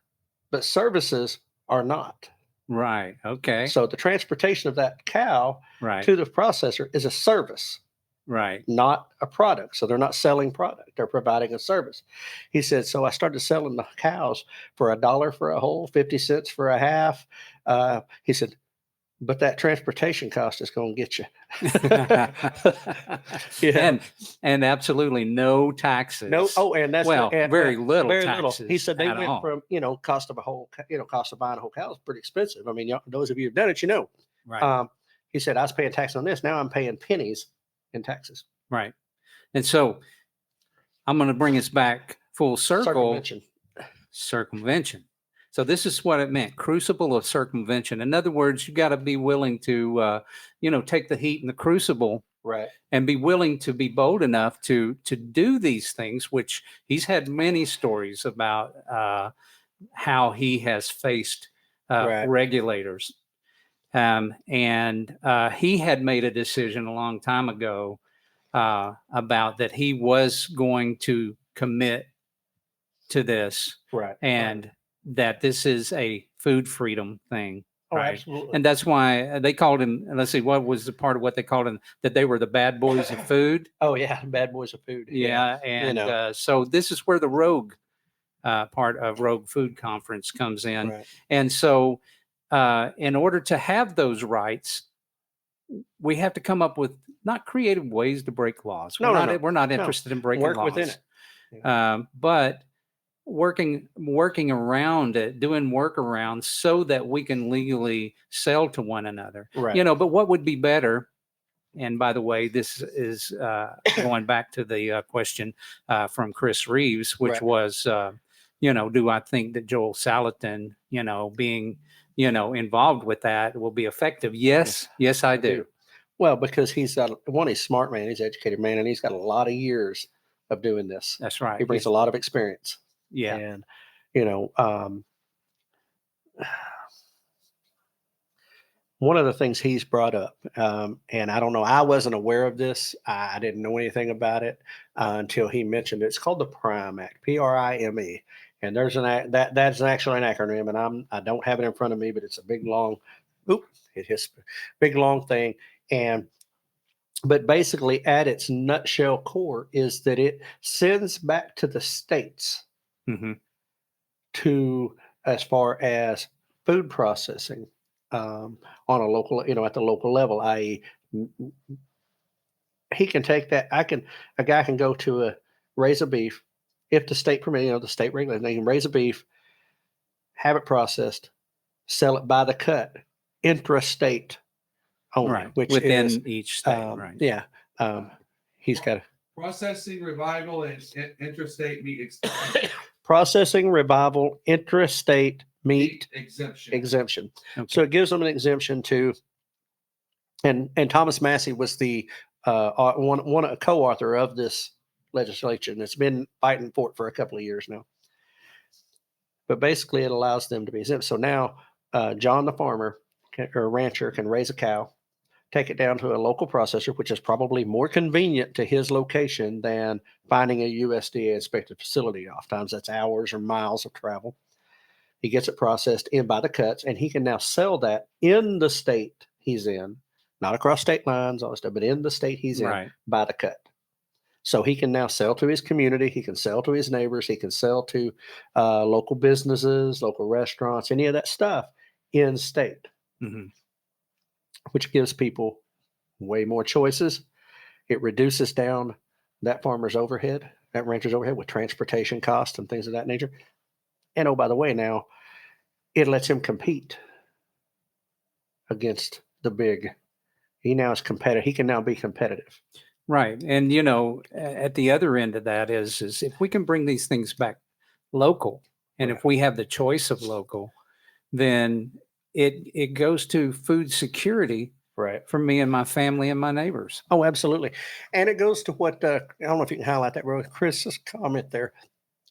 but services are not. Right. Okay. So the transportation of that cow Right. to the processor is a service, Right. not a product. So they're not selling product, they're providing a service. He said, so I started selling the cows for $1 for a whole, 50 cents for a half. He said, but that transportation cost is going to get you. Yeah. And absolutely no taxes. No. Oh, and that's well, very little very taxes. little. He said they at went all. from cost of buying a whole cow is pretty expensive. I mean, those of you who've done it, Right. He said I was paying tax on this. Now I'm paying pennies in taxes. Right. And so I'm going to bring us back full circle. Circumvention. So this is what it meant. Crucible of circumvention. In other words, you got to be willing to, take the heat in the crucible, Right. and be willing to be bold enough to do these things, which he's had many stories about how he has faced Right. regulators. And he had made a decision a long time ago about that he was going to commit to this, Right. and that this is a food freedom thing. Oh, Right. absolutely. And that's why they called him, let's see, what was the part of what they called him, that they were the bad boys of food? Oh yeah, bad boys of food. Yeah. And so this is where the rogue part of Rogue Food Conference comes in. Right. And so in order to have those rights, we have to come up with not creative ways to break laws. We're not interested in breaking Work laws. within it. But working around it, doing workarounds so that we can legally sell to one another. Right. But what would be better? And by the way, this is going back to the question from Chris Reeves, which Right. was, do I think that Joel Salatin, being, involved with that will be effective? Yes, I do. Well, because he's smart man, he's an educated man, and he's got a lot of years of doing this. That's right. He brings a lot of experience. Yeah. And, one of the things he's brought up, and I don't know, I wasn't aware of this. I didn't know anything about it until he mentioned it. It's called the PRIME Act, PRIME. And there's that's actually an acronym, and I don't have it in front of me, but it's a big long, big long thing. But basically, at its nutshell core is that it sends back to the states Mm-hmm. to, as far as food processing on a local, at the local level, i.e., he can take that. A guy can go to raise a beef, if the state permits, the state regulates, they can raise a beef, have it processed, sell it by the cut, intrastate only, Right. which within is each state. Right. yeah. He's got Processing, revival, and interstate meat processing, revival, intrastate meat exemption. Okay. So it gives them an exemption to, and Thomas Massey was the a co-author of this legislation. It's been fighting for it for a couple of years now. But basically, it allows them to be exempt. So now, John the farmer or rancher can raise a cow, take it down to a local processor, which is probably more convenient to his location than finding a USDA inspected facility. Oftentimes that's hours or miles of travel. He gets it processed in by the cuts, and he can now sell that in the state he's in, not across state lines, all that stuff, but in the state he's in Right. by the cut. So he can now sell to his community. He can sell to his neighbors. He can sell to local businesses, local restaurants, any of that stuff in state. Mm-hmm. Which gives people way more choices. It reduces down that farmer's overhead, that rancher's overhead with transportation costs and things of that nature. And oh, by the way, now it lets him compete against the big. He now is competitive. He can now be competitive. Right. And, at the other end of that is if we can bring these things back local, and Right. if we have the choice of local, then it goes to food security Right. for me and my family and my neighbors. Oh, absolutely. And it goes to what, I don't know if you can highlight that, Chris's comment there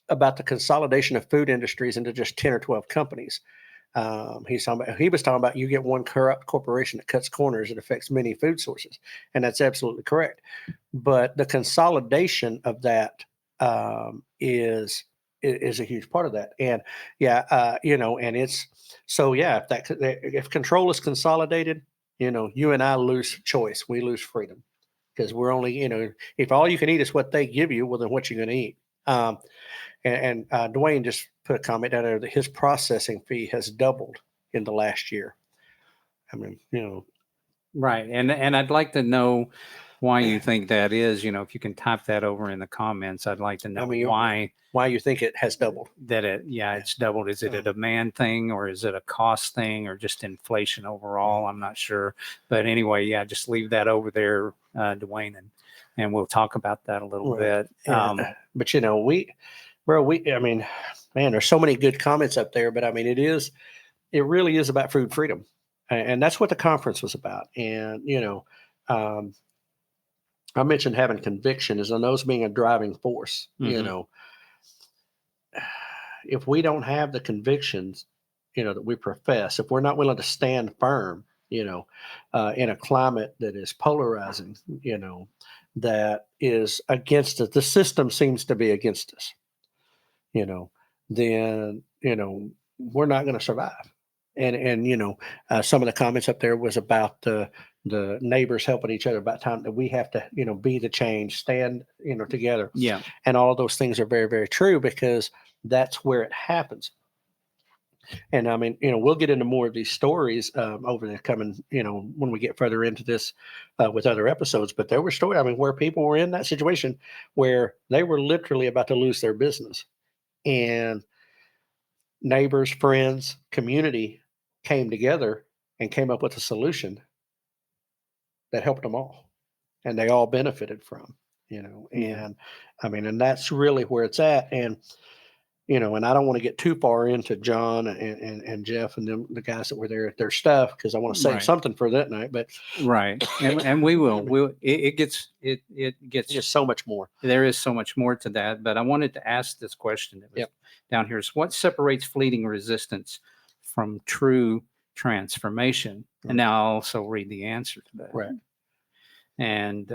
about the consolidation of food industries into just 10 or 12 companies. He was talking about you get one corrupt corporation that cuts corners, it affects many food sources. And that's absolutely correct. but the consolidation of that is a huge part of that. And yeah, and it's so yeah. If control is consolidated, you and I lose choice. We lose freedom because we're only if all you can eat is what they give you, well then what you going to eat? Um, and Dwayne just put a comment down there that his processing fee has doubled in the last year. I mean, Right. And I'd like to know why you think that is. If you can type that over in the comments, I'd like to know why you think it has doubled. It's doubled. Is it a demand thing, or is it a cost thing, or just inflation overall? I'm not sure. But anyway, yeah, just leave that over there, Dwayne, and we'll talk about that a little bit. But I mean, man, there's so many good comments up there, but I mean, it really is about food freedom. And that's what the conference was about. And, um, I mentioned having conviction as those being a driving force. If we don't have the convictions, that we profess, if we're not willing to stand firm, in a climate that is polarizing, that is against us, the system seems to be against us, then, we're not going to survive. And some of the comments up there was about the neighbors helping each other, about time that we have to be the change, stand together. Yeah. And all of those things are very, very true, because that's where it happens. And I mean, we'll get into more of these stories over the coming, when we get further into this with other episodes. But there were stories, I mean, where people were in that situation where they were literally about to lose their business, and neighbors, friends, community came together and came up with a solution that helped them all, and they all benefited from, and I mean, and that's really where it's at. And, and I don't want to get too far into John and Jeff and them, the guys that were there at their stuff, because I want to save something for that night, but right. And we will, it gets just so much more. There is so much more to that, but I wanted to ask this question that was down here. Is what separates fleeting resistance from true transformation? And now I'll also read the answer to that. Right. And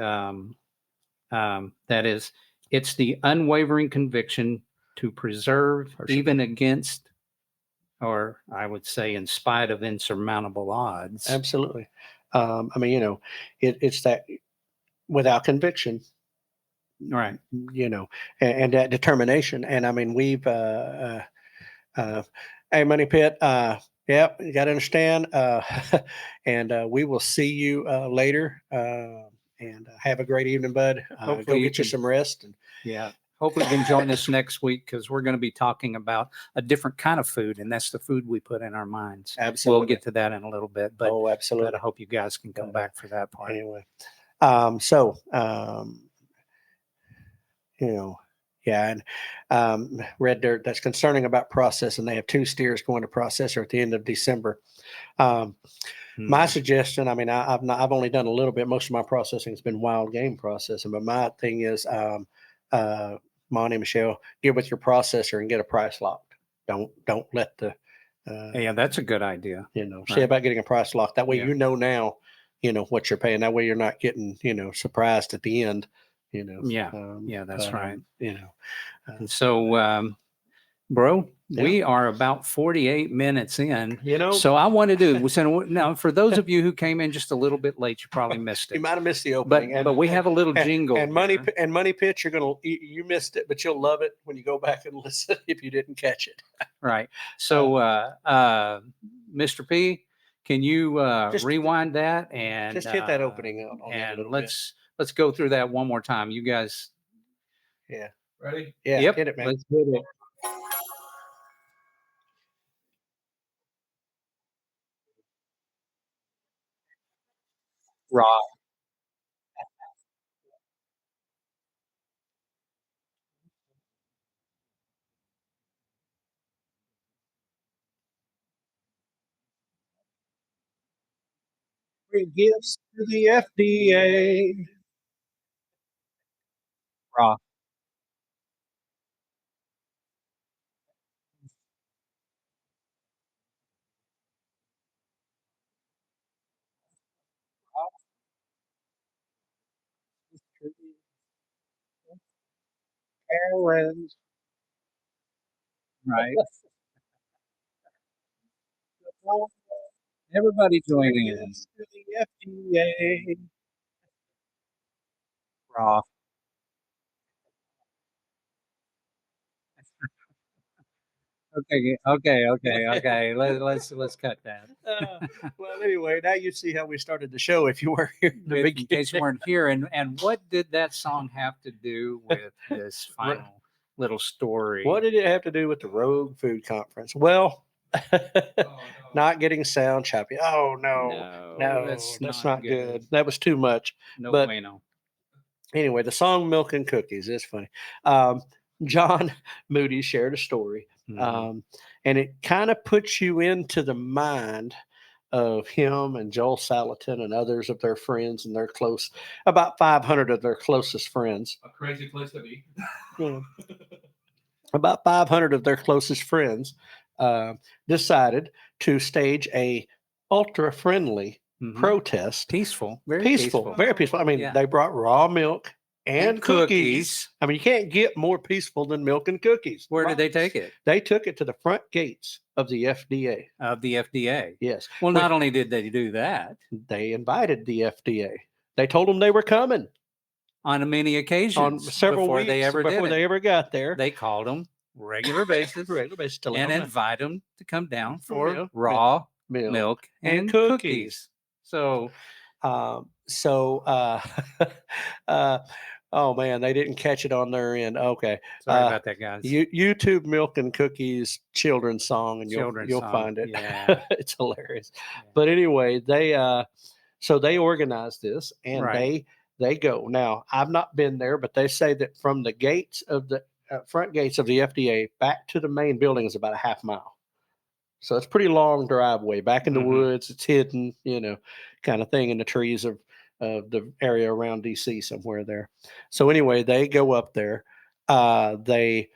that is, it's the unwavering conviction to preserve even against, or I would say in spite of, insurmountable odds. Absolutely. I mean, it's that without conviction, right, and that determination. And I mean, we've hey, Money Pit, yep, you got to understand. And we will see you later. And have a great evening, bud. Go get you some rest. And hopefully you can join us next week, because we're going to be talking about a different kind of food, and that's the food we put in our minds. Absolutely. We'll get to that in a little bit. But, absolutely. But I hope you guys can come back for that part. Anyway, and Red Dirt, that's concerning about processing. They have 2 steers going to processor at the end of December. My suggestion, I mean, I've only done a little bit. Most of my processing has been wild game processing, but my thing is, Monty, Michelle, get with your processor and get a price locked. Don't let the that's a good idea. See about getting a price lock. That way, now, what you're paying. That way, you're not getting surprised at the end. That's right. And so, bro, we are about 48 minutes in. So I want to now, for those of you who came in just a little bit late, you probably missed it. You might have missed the opening, but we have a little jingle. And Money Pitch, you missed it, but you'll love it when you go back and listen if you didn't catch it. Right. So, Mr. P, can you rewind that and just hit that opening on and let's go through that one more time. You guys. Yeah. Ready? Yeah. Yep. Hit it, man. Let's hit it. Raw. Bring gifts to the FDA. Raw. errands. Right. Everybody join in. Yes, to the FDA. Raw. Okay. Let's cut that. Uh, well, anyway, now you see how we started the show. If you were here in the In beginning, case you weren't here, and what did that song have to do with this Right. final little story? What did it have to do with the Rogue Food Conference? Well, Oh, no. not getting sound choppy. Oh no, No, no, that's that's not not good. good. That was too much. No but bueno. Anyway, the song "Milk and Cookies" is funny. Um, John Moody shared a story, Mhm. and it kind of puts you into the mind of him and Joel Salatin and others of their friends and their close, about 500 of their closest friends. A crazy place to be. Yeah. About 500 of their closest friends uh, decided to stage a ultra friendly Mhm. protest. Peaceful, very Peaceful, very peaceful. I mean, Yeah. they brought raw milk and And cookies. I mean, you can't get more peaceful than milk and cookies. Where did they take it? They took it to the front gates of the FDA. Of the FDA. Yes. Well, Which not only did they do that, they invited the FDA. They told them they were coming on many on occasions several before weeks they ever did before it, they ever got there. they called them regular basis Regular basis to let and them know. invite them to come down For for milk, raw milk, milk and and cookies. cookies. So So, uh, oh man, they didn't catch it on their end. Okay, sorry about that, guys. YouTube "Milk and Cookies" children's song, and Children's you'll song, find it. yeah. It's hilarious. Yeah. But anyway, so they organized this, and Right. they go. Now, I've not been there, but they say that from the gates of the front gates of the FDA back to the main building is about a half mile. So it's pretty long driveway back in the Mhm. woods. It's hidden, kind of thing in the trees of the area around DC somewhere there. So anyway, they go up there. They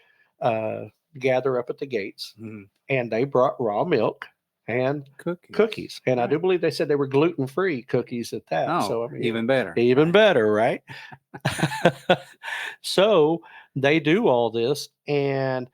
gather up at the gates, Mhm. and they brought raw milk and cookies. And I do believe they said they were gluten-free cookies at that. Oh, So I mean, even better. even better, right? So they do all this, and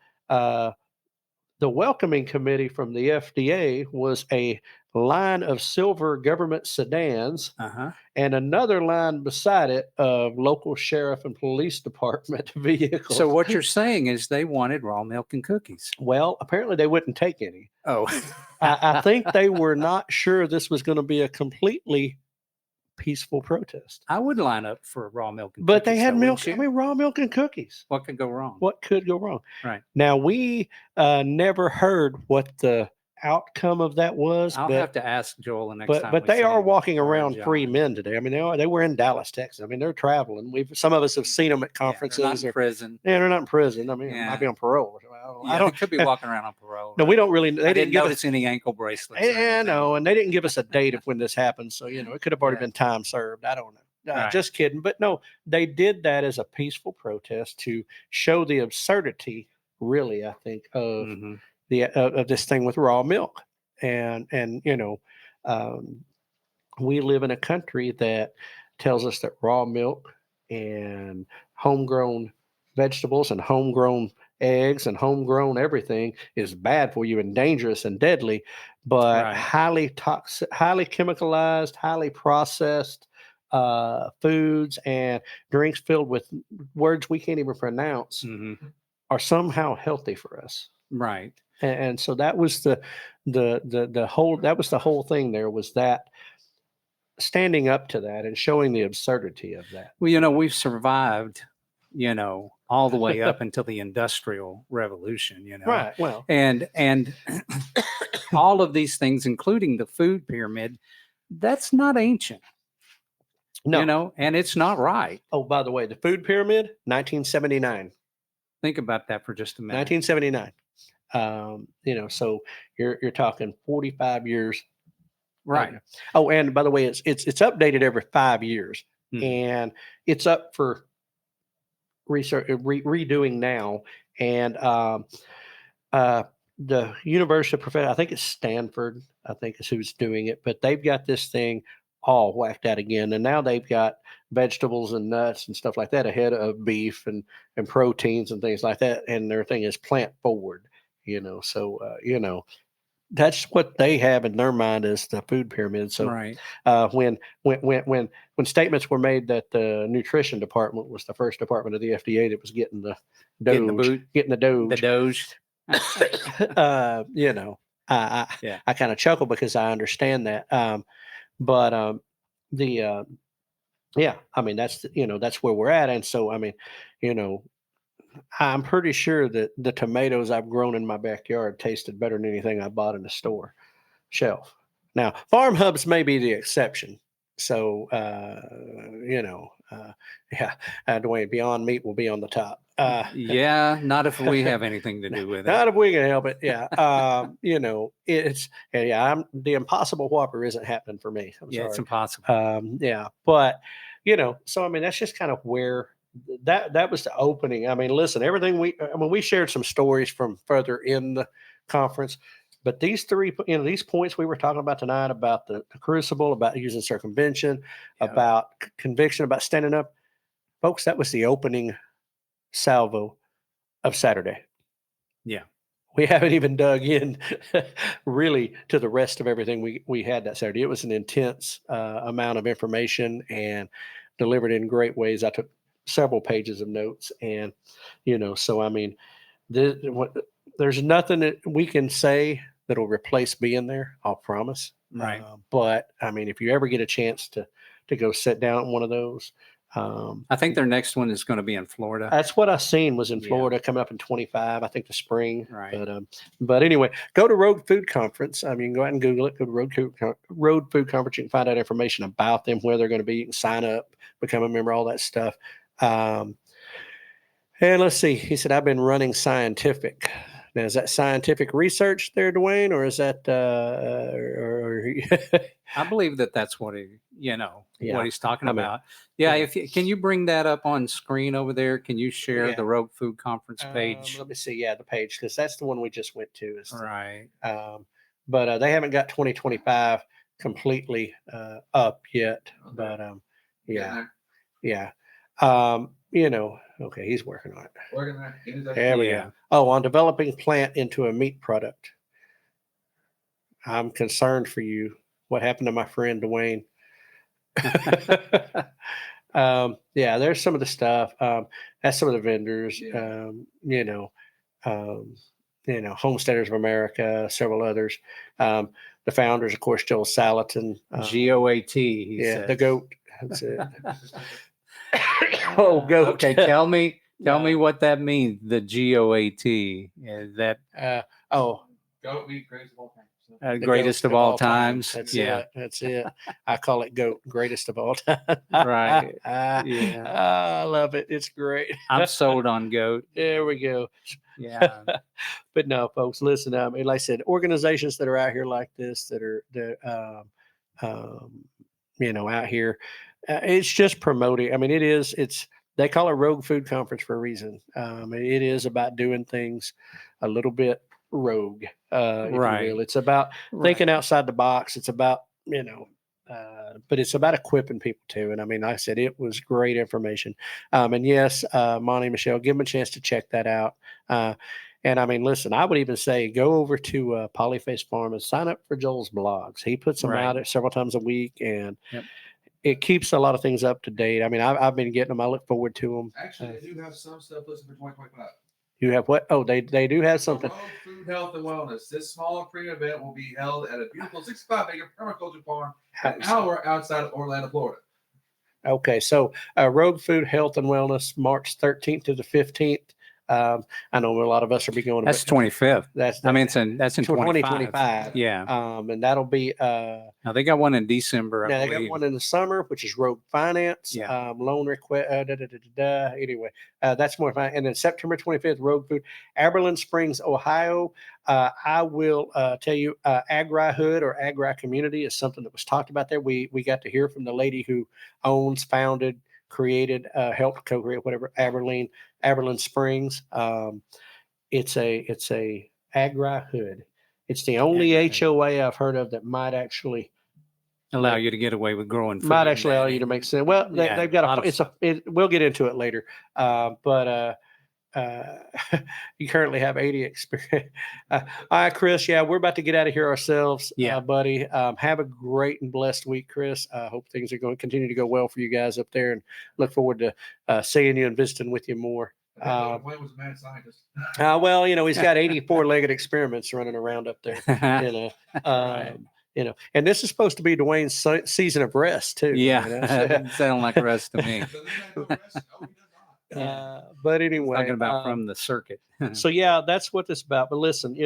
the welcoming committee from the FDA was a line of silver government sedans Uh-huh. and another line beside it of local sheriff and police department vehicles. So what you're saying is they wanted raw milk and cookies. Well, apparently they wouldn't take any. Oh. I think they were not sure this was going to be a completely peaceful protest. I would line up for raw milk and But cookies. they had though, milk. wouldn't I you? mean, raw milk and cookies. What could go wrong? What could go wrong? Right. Now, we never heard what the outcome of that was, I'll but have to ask Joel the next time. but we they see are him, walking or around free John. men today. I mean, they were in Dallas, Texas. I mean, they're traveling. Some of us have seen them at Yeah, they're conferences. not in prison. Yeah, they're not in prison. I mean, Yeah. might be on parole. I Yeah, don't. they could be walking around on parole. No, we don't really. They I didn't didn't give notice us. any ankle bracelets. or Yeah, anything. no, and they didn't give us a date of when this happened. So it could have already Yeah. been time served. I don't know. Right. Just kidding. But no, they did that as a peaceful protest to show the absurdity, really, I think, of Mhm. of this thing with raw milk, and um, we live in a country that tells us that raw milk and homegrown vegetables and homegrown eggs and homegrown everything is bad for you and dangerous and deadly, but Right. highly toxic, highly chemicalized, highly processed foods and drinks filled with words we can't even pronounce Mhm. are somehow healthy for us. Right. And so that was the whole, that was the whole thing. There was that standing up to that and showing the absurdity of that. Well, we've survived, all the way up until the Industrial Revolution, Right. Well, and all of these things, including the food pyramid, that's not ancient, no. and it's not right. Oh, by the way, the food pyramid, 1979. Think about that for just a minute. 1979. So you're talking 45 years. Right. Oh, and by the way, it's updated every 5 years, Mhm. and it's up for research redoing now. And the University of Professor, I think it's Stanford, I think is who's doing it, but they've got this thing all whacked out again. And now they've got vegetables and nuts and stuff like that ahead of beef and proteins and things like that. And their thing is plant forward, So, that's what they have in their mind as the food pyramid. So, Right. when statements were made that the nutrition department was the first department of the FDA that was getting the Getting the Doge, boot, getting the the Doge, Doge. I kind of chuckle because I understand that. But the yeah, I mean that's where we're at, and so I mean, you know, I'm pretty sure that the tomatoes I've grown in my backyard tasted better than anything I bought in the store shelf. Now, farm hubs may be the exception. So, yeah, Dwayne, Beyond Meat will be on the top. Yeah, not if we have anything to do with it. Not if we can help it. Yeah. The Impossible Whopper isn't happening for me. I'm Yeah, it's sorry. impossible. Yeah. But, so, I mean, that's just kind of where that was the opening. I mean, listen, we shared some stories from further in the conference, but these three, these points we were talking about tonight about the crucible, about using circumvention, Yeah. about conviction, about standing up, folks, that was the opening salvo of Saturday. Yeah. We haven't even dug in really to the rest of everything we had that Saturday. It was an intense amount of information and delivered in great ways. I took several pages of notes, and so I mean, there's nothing that we can say that'll replace being there. I'll promise. Right. But I mean, if you ever get a chance to go sit down at one of those. I think their next one is going to be in Florida. That's what I seen was in Yeah. Florida, coming up in 25, I think the spring. Right. But anyway, go to Road Food Conference. I mean, go ahead and Google it. Go to Road Food Conference. You can find out information about them, where they're going to be. You can sign up, become a member, all that stuff. And let's see. He said, I've been running scientific. Now, is that scientific research there, Dwayne, or is that I believe that's what what he's talking I mean, about. Yeah. yeah. Can you bring that up on screen over there? Can you share Yeah. the Rogue Food Conference page? Let me see. Yeah, the page, because that's the one we just went to. Right. But they haven't got 2025 completely up yet. But yeah. Okay, he's working on it. There we go. Oh, on developing plant into a meat product. I'm concerned for you. What happened to my friend Dwayne? There's some of the stuff. That's some of the vendors. Homesteaders of America, several others. The founders, of course, Joel Salatin. GOAT. He Yeah, says. the goat. That's it. Oh, goat. Okay, tell me what that means. The GOAT is that Goat meat, greatest of all time. The greatest goat of all times. That's Yeah. it. That's it. I call it goat, greatest of all time. Right. Yeah. I love it. It's great. I'm sold on goat. There we go. Yeah. But no, folks, listen. Like I said, organizations that are out here like this, that are out here, it's just promoting. I mean, they call it Rogue Food Conference for a reason. It is about doing things a little bit rogue, if Right. you will. It's about thinking outside the box. It's about, but it's about equipping people too. And I mean, like I said, it was great information. And yes, Monty, Michelle, give them a chance to check that out. And I mean, listen, I would even say go over to Polyface Farm and sign up for Joel's blogs. He puts them out several times a week, and it keeps a lot of things up to date. I mean, I've been getting them. I look forward to them. Actually, they do have some stuff listed for 2025. You have what? Oh, they do have something. Rogue Food Health and Wellness. This small pre event will be held at a beautiful 65-acre permaculture farm an hour outside of Orlando, Florida. Okay, so Rogue Food Health and Wellness, March 13th to the 15th. I know a lot of us will be going. That's 25th. That's in 2025. Yeah. And that'll be. Now they got one in December. Now they got one in the summer, which is Rogue Finance. Yeah. Loan request. Anyway, that's more fun. And then September 25th, Rogue Food, Aberlin Springs, Ohio. I will tell you, Agri Hood or Agri Community is something that was talked about there. We got to hear from the lady who founded, created, helped co-create whatever Aberlin Springs. It's a Agri Hood. It's the only HOA I've heard of that might actually allow you to get away with growing food. might actually allow you to make sense. Well, Yeah, they've got a lot of we'll get into it later. But you currently have 80 experience. All right, Chris. Yeah, we're about to get out of here ourselves, Yeah. buddy. Have a great and blessed week, Chris. I hope things are going to continue to go well for you guys up there, and look forward to seeing you and visiting with you more. Wayne was a mad scientist. Well, he's got 84-legged experiments running around up there. You know, Right. And this is supposed to be Dwayne's season of rest too. Yeah, So, that doesn't sound like rest to me. So this man don't rest? No, he does not. but anyway, Talking about from the circuit. so yeah, that's what this is about. But listen,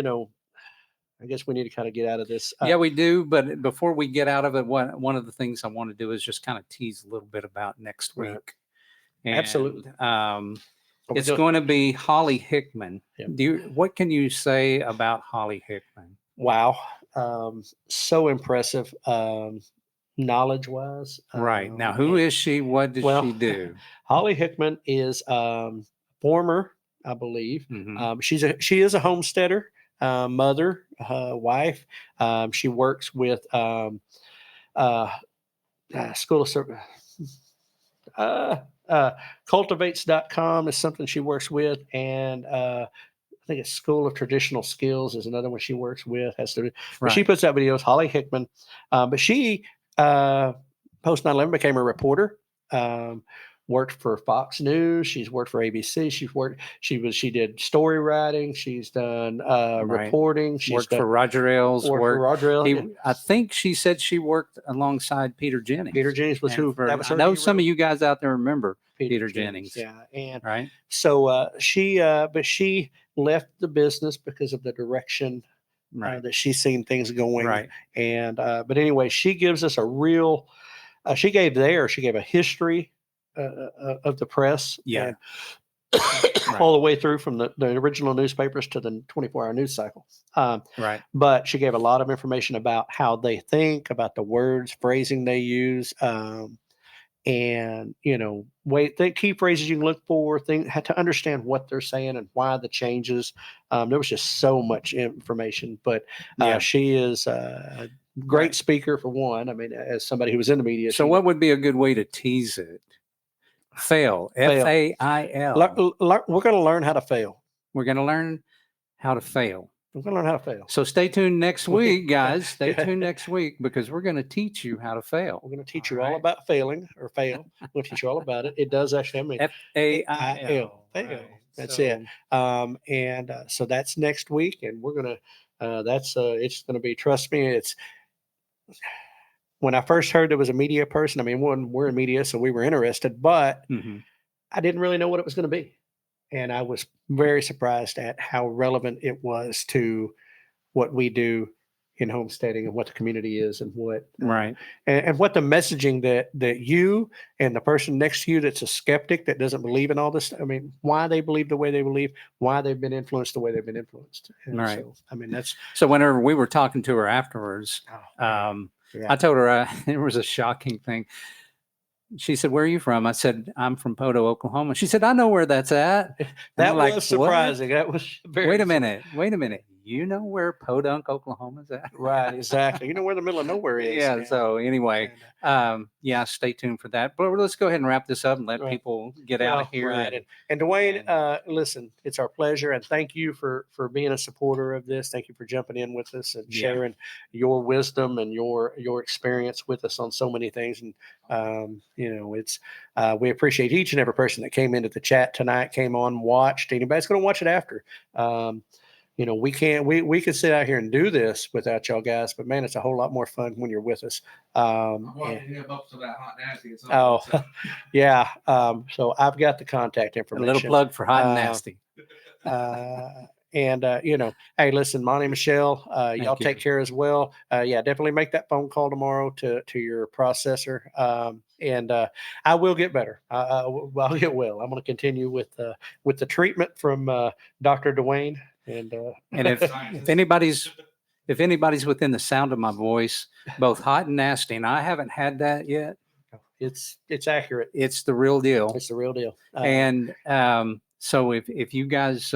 I guess we need to kind of get out of this. Yeah, we do. But before we get out of it, one of the things I want to do is just kind of tease a little bit about next Right. week. Absolutely. It's going to be Holly Hickman. Yeah. What can you say about Holly Hickman? Wow. So impressive. Knowledge wise. Right. Now, who is she? What does well, she do? Holly Hickman is former, I believe. Mhm. She is a homesteader, mother, wife. She works with School of cultivates.com is something she works with, and I think it's School of Traditional Skills is another one she works with. But she Right. puts out videos. Holly Hickman, but she post 9/11 became a reporter. Worked for Fox News. She's worked for ABC. She did story writing. She's done Right. reporting. She's Worked for Roger Ailes. worked for Roger Ailes. I think she said she worked alongside Peter Jennings. Peter Jennings was And who? That was I her know hero? some of you guys out there remember Peter Jennings. Yeah, and Right. so she left the business because of the direction Right. that she's seen things going. Right. And but anyway, she gives us a real. She gave a history of the press. Yeah. And all the way through from the original newspapers to the 24-hour news cycle. Right. But she gave a lot of information about how they think, about the words, phrasing they use, and key phrases you can look for, had to understand what they're saying and why the changes. There was just so much information, but Yeah. she is a great speaker for one. I mean, as somebody who was in the media. So what would be a good way to tease it? Fail. F-A-I-L. We're going to learn how to fail. We're going to learn how to fail. We're going to learn how to fail. So stay tuned next week, guys. Stay tuned next week because we're going to teach you how to fail. We're going to teach you all about failing or fail. We'll teach you all about it. It does actually. F-A-I-L. Fail. Right. That's So- it. And so that's next week, and we're gonna. It's going to be. Trust me, it's. When I first heard there was a media person, I mean, we're in media, so we were interested, but Mhm. I didn't really know what it was going to be, and I was very surprised at how relevant it was to what we do in homesteading and what the community is and what Right. and what the messaging that you and the person next to you that's a skeptic that doesn't believe in all this. I mean, why they believe the way they believe, why they've been influenced the way they've been influenced. And Right. So, I mean, that's So whenever we were talking to her afterwards, yeah. I told her it was a shocking thing. She said, "Where are you from?" I said, "I'm from Poto, Oklahoma." She said, "I know where that's at." And that I'm was like, "What?" surprising. That was very Wait a minute. You know where Podunk, Oklahoma's at? Right, exactly. You know where the middle of nowhere is. Yeah. man. So anyway, And, yeah, stay tuned for that. But let's go ahead and wrap this up and let Right. people get out of here. Right. And Dwayne, listen, it's our pleasure, and thank you for being a supporter of this. Thank you for jumping in with us and Yeah. sharing your wisdom and your experience with us on so many things. And it's we appreciate each and every person that came into the chat tonight, came on, watched. Anybody's going to watch it after. We can sit out here and do this without y'all guys, but man, it's a whole lot more fun when you're with us. I'm watching him up to that hot nasty. It's Oh, awesome. yeah. So I've got the contact A information. little plug for Hot and Uh, Nasty. Hey, listen, Monty, Michelle, y'all you. take care as well. Definitely make that phone call tomorrow to your processor. I will get better. I'll get well. I'm going to continue with the treatment from Dr. Dwayne. And if anybody's within the sound of my voice, both Hot and Nasty, and I haven't had that yet, it's accurate. it's the real deal. It's the real deal. And so if you guys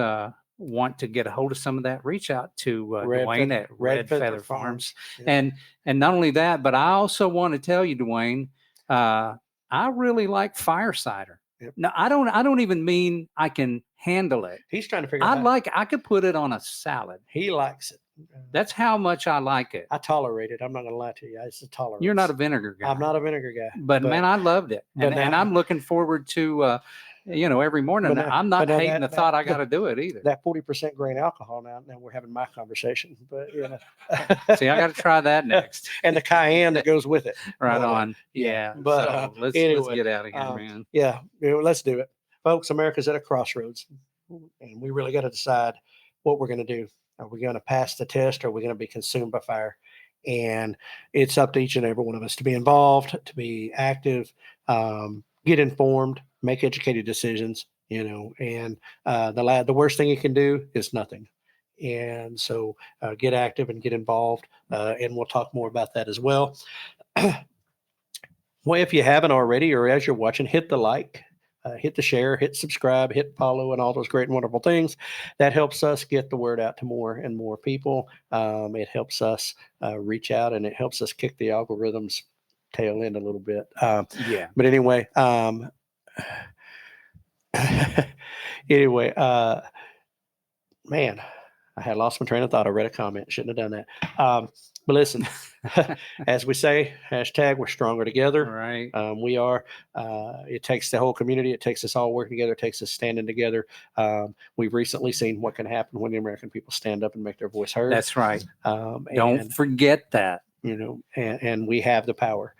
want to get a hold of some of that, reach out to Red Dwayne Feather- at Red Red Feather Feather Farms. Farms. Yeah. And not only that, but I also want to tell you, Dwayne, I really like fire cider. Yep. No, I don't even mean I can handle it. He's trying to figure out. I could put it on a salad. He likes it. That's how much I like it. I tolerate it. I'm not gonna lie to you. It's a tolerance. You're not a vinegar guy. I'm not a vinegar guy. But man, I loved it. but And now- I'm looking forward to, every morning. But now- I'm not but now hating that- the thought I that- got to do it either. that 40% grain alcohol now we're having my conversation. But See, I got to try that next. and the cayenne that goes with it. Right Well, on. Yeah. But, So let's anyway, get out of here, man. Yeah, let's do it. Folks, America's at a crossroads. And we really got to decide what we're going to do. Are we going to pass the test or are we going to be consumed by fire? And it's up to each and every one of us to be involved, to be active, get informed, make educated decisions, and the worst thing you can do is nothing. And so get active and get involved. And we'll talk more about that as well. Well, if you haven't already, or as you're watching, hit the like. Hit the share, hit subscribe, hit follow, and all those great and wonderful things. That helps us get the word out to more and more people. It helps us reach out, and it helps us kick the algorithm's tail end a little bit. Yeah. But anyway, man, I had lost my train of thought. I read a comment. Shouldn't have done that. But listen, as we say, hashtag we're stronger together. Right. We are. It takes the whole community. It takes us all working together. It takes us standing together. We've recently seen what can happen when the American people stand up and make their voice heard. That's right. and, Don't forget that. and we have the power.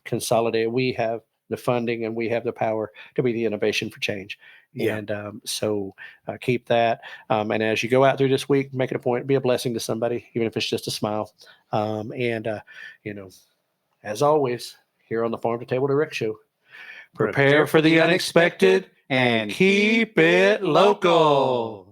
Consolidate. We have the funding and we have the power to be the innovation for change. Yeah. And so keep that. And as you go out through this week, make it a point, be a blessing to somebody, even if it's just a smile. As always, here on the Farm to Table Direct Show, prepare for the unexpected and keep it local.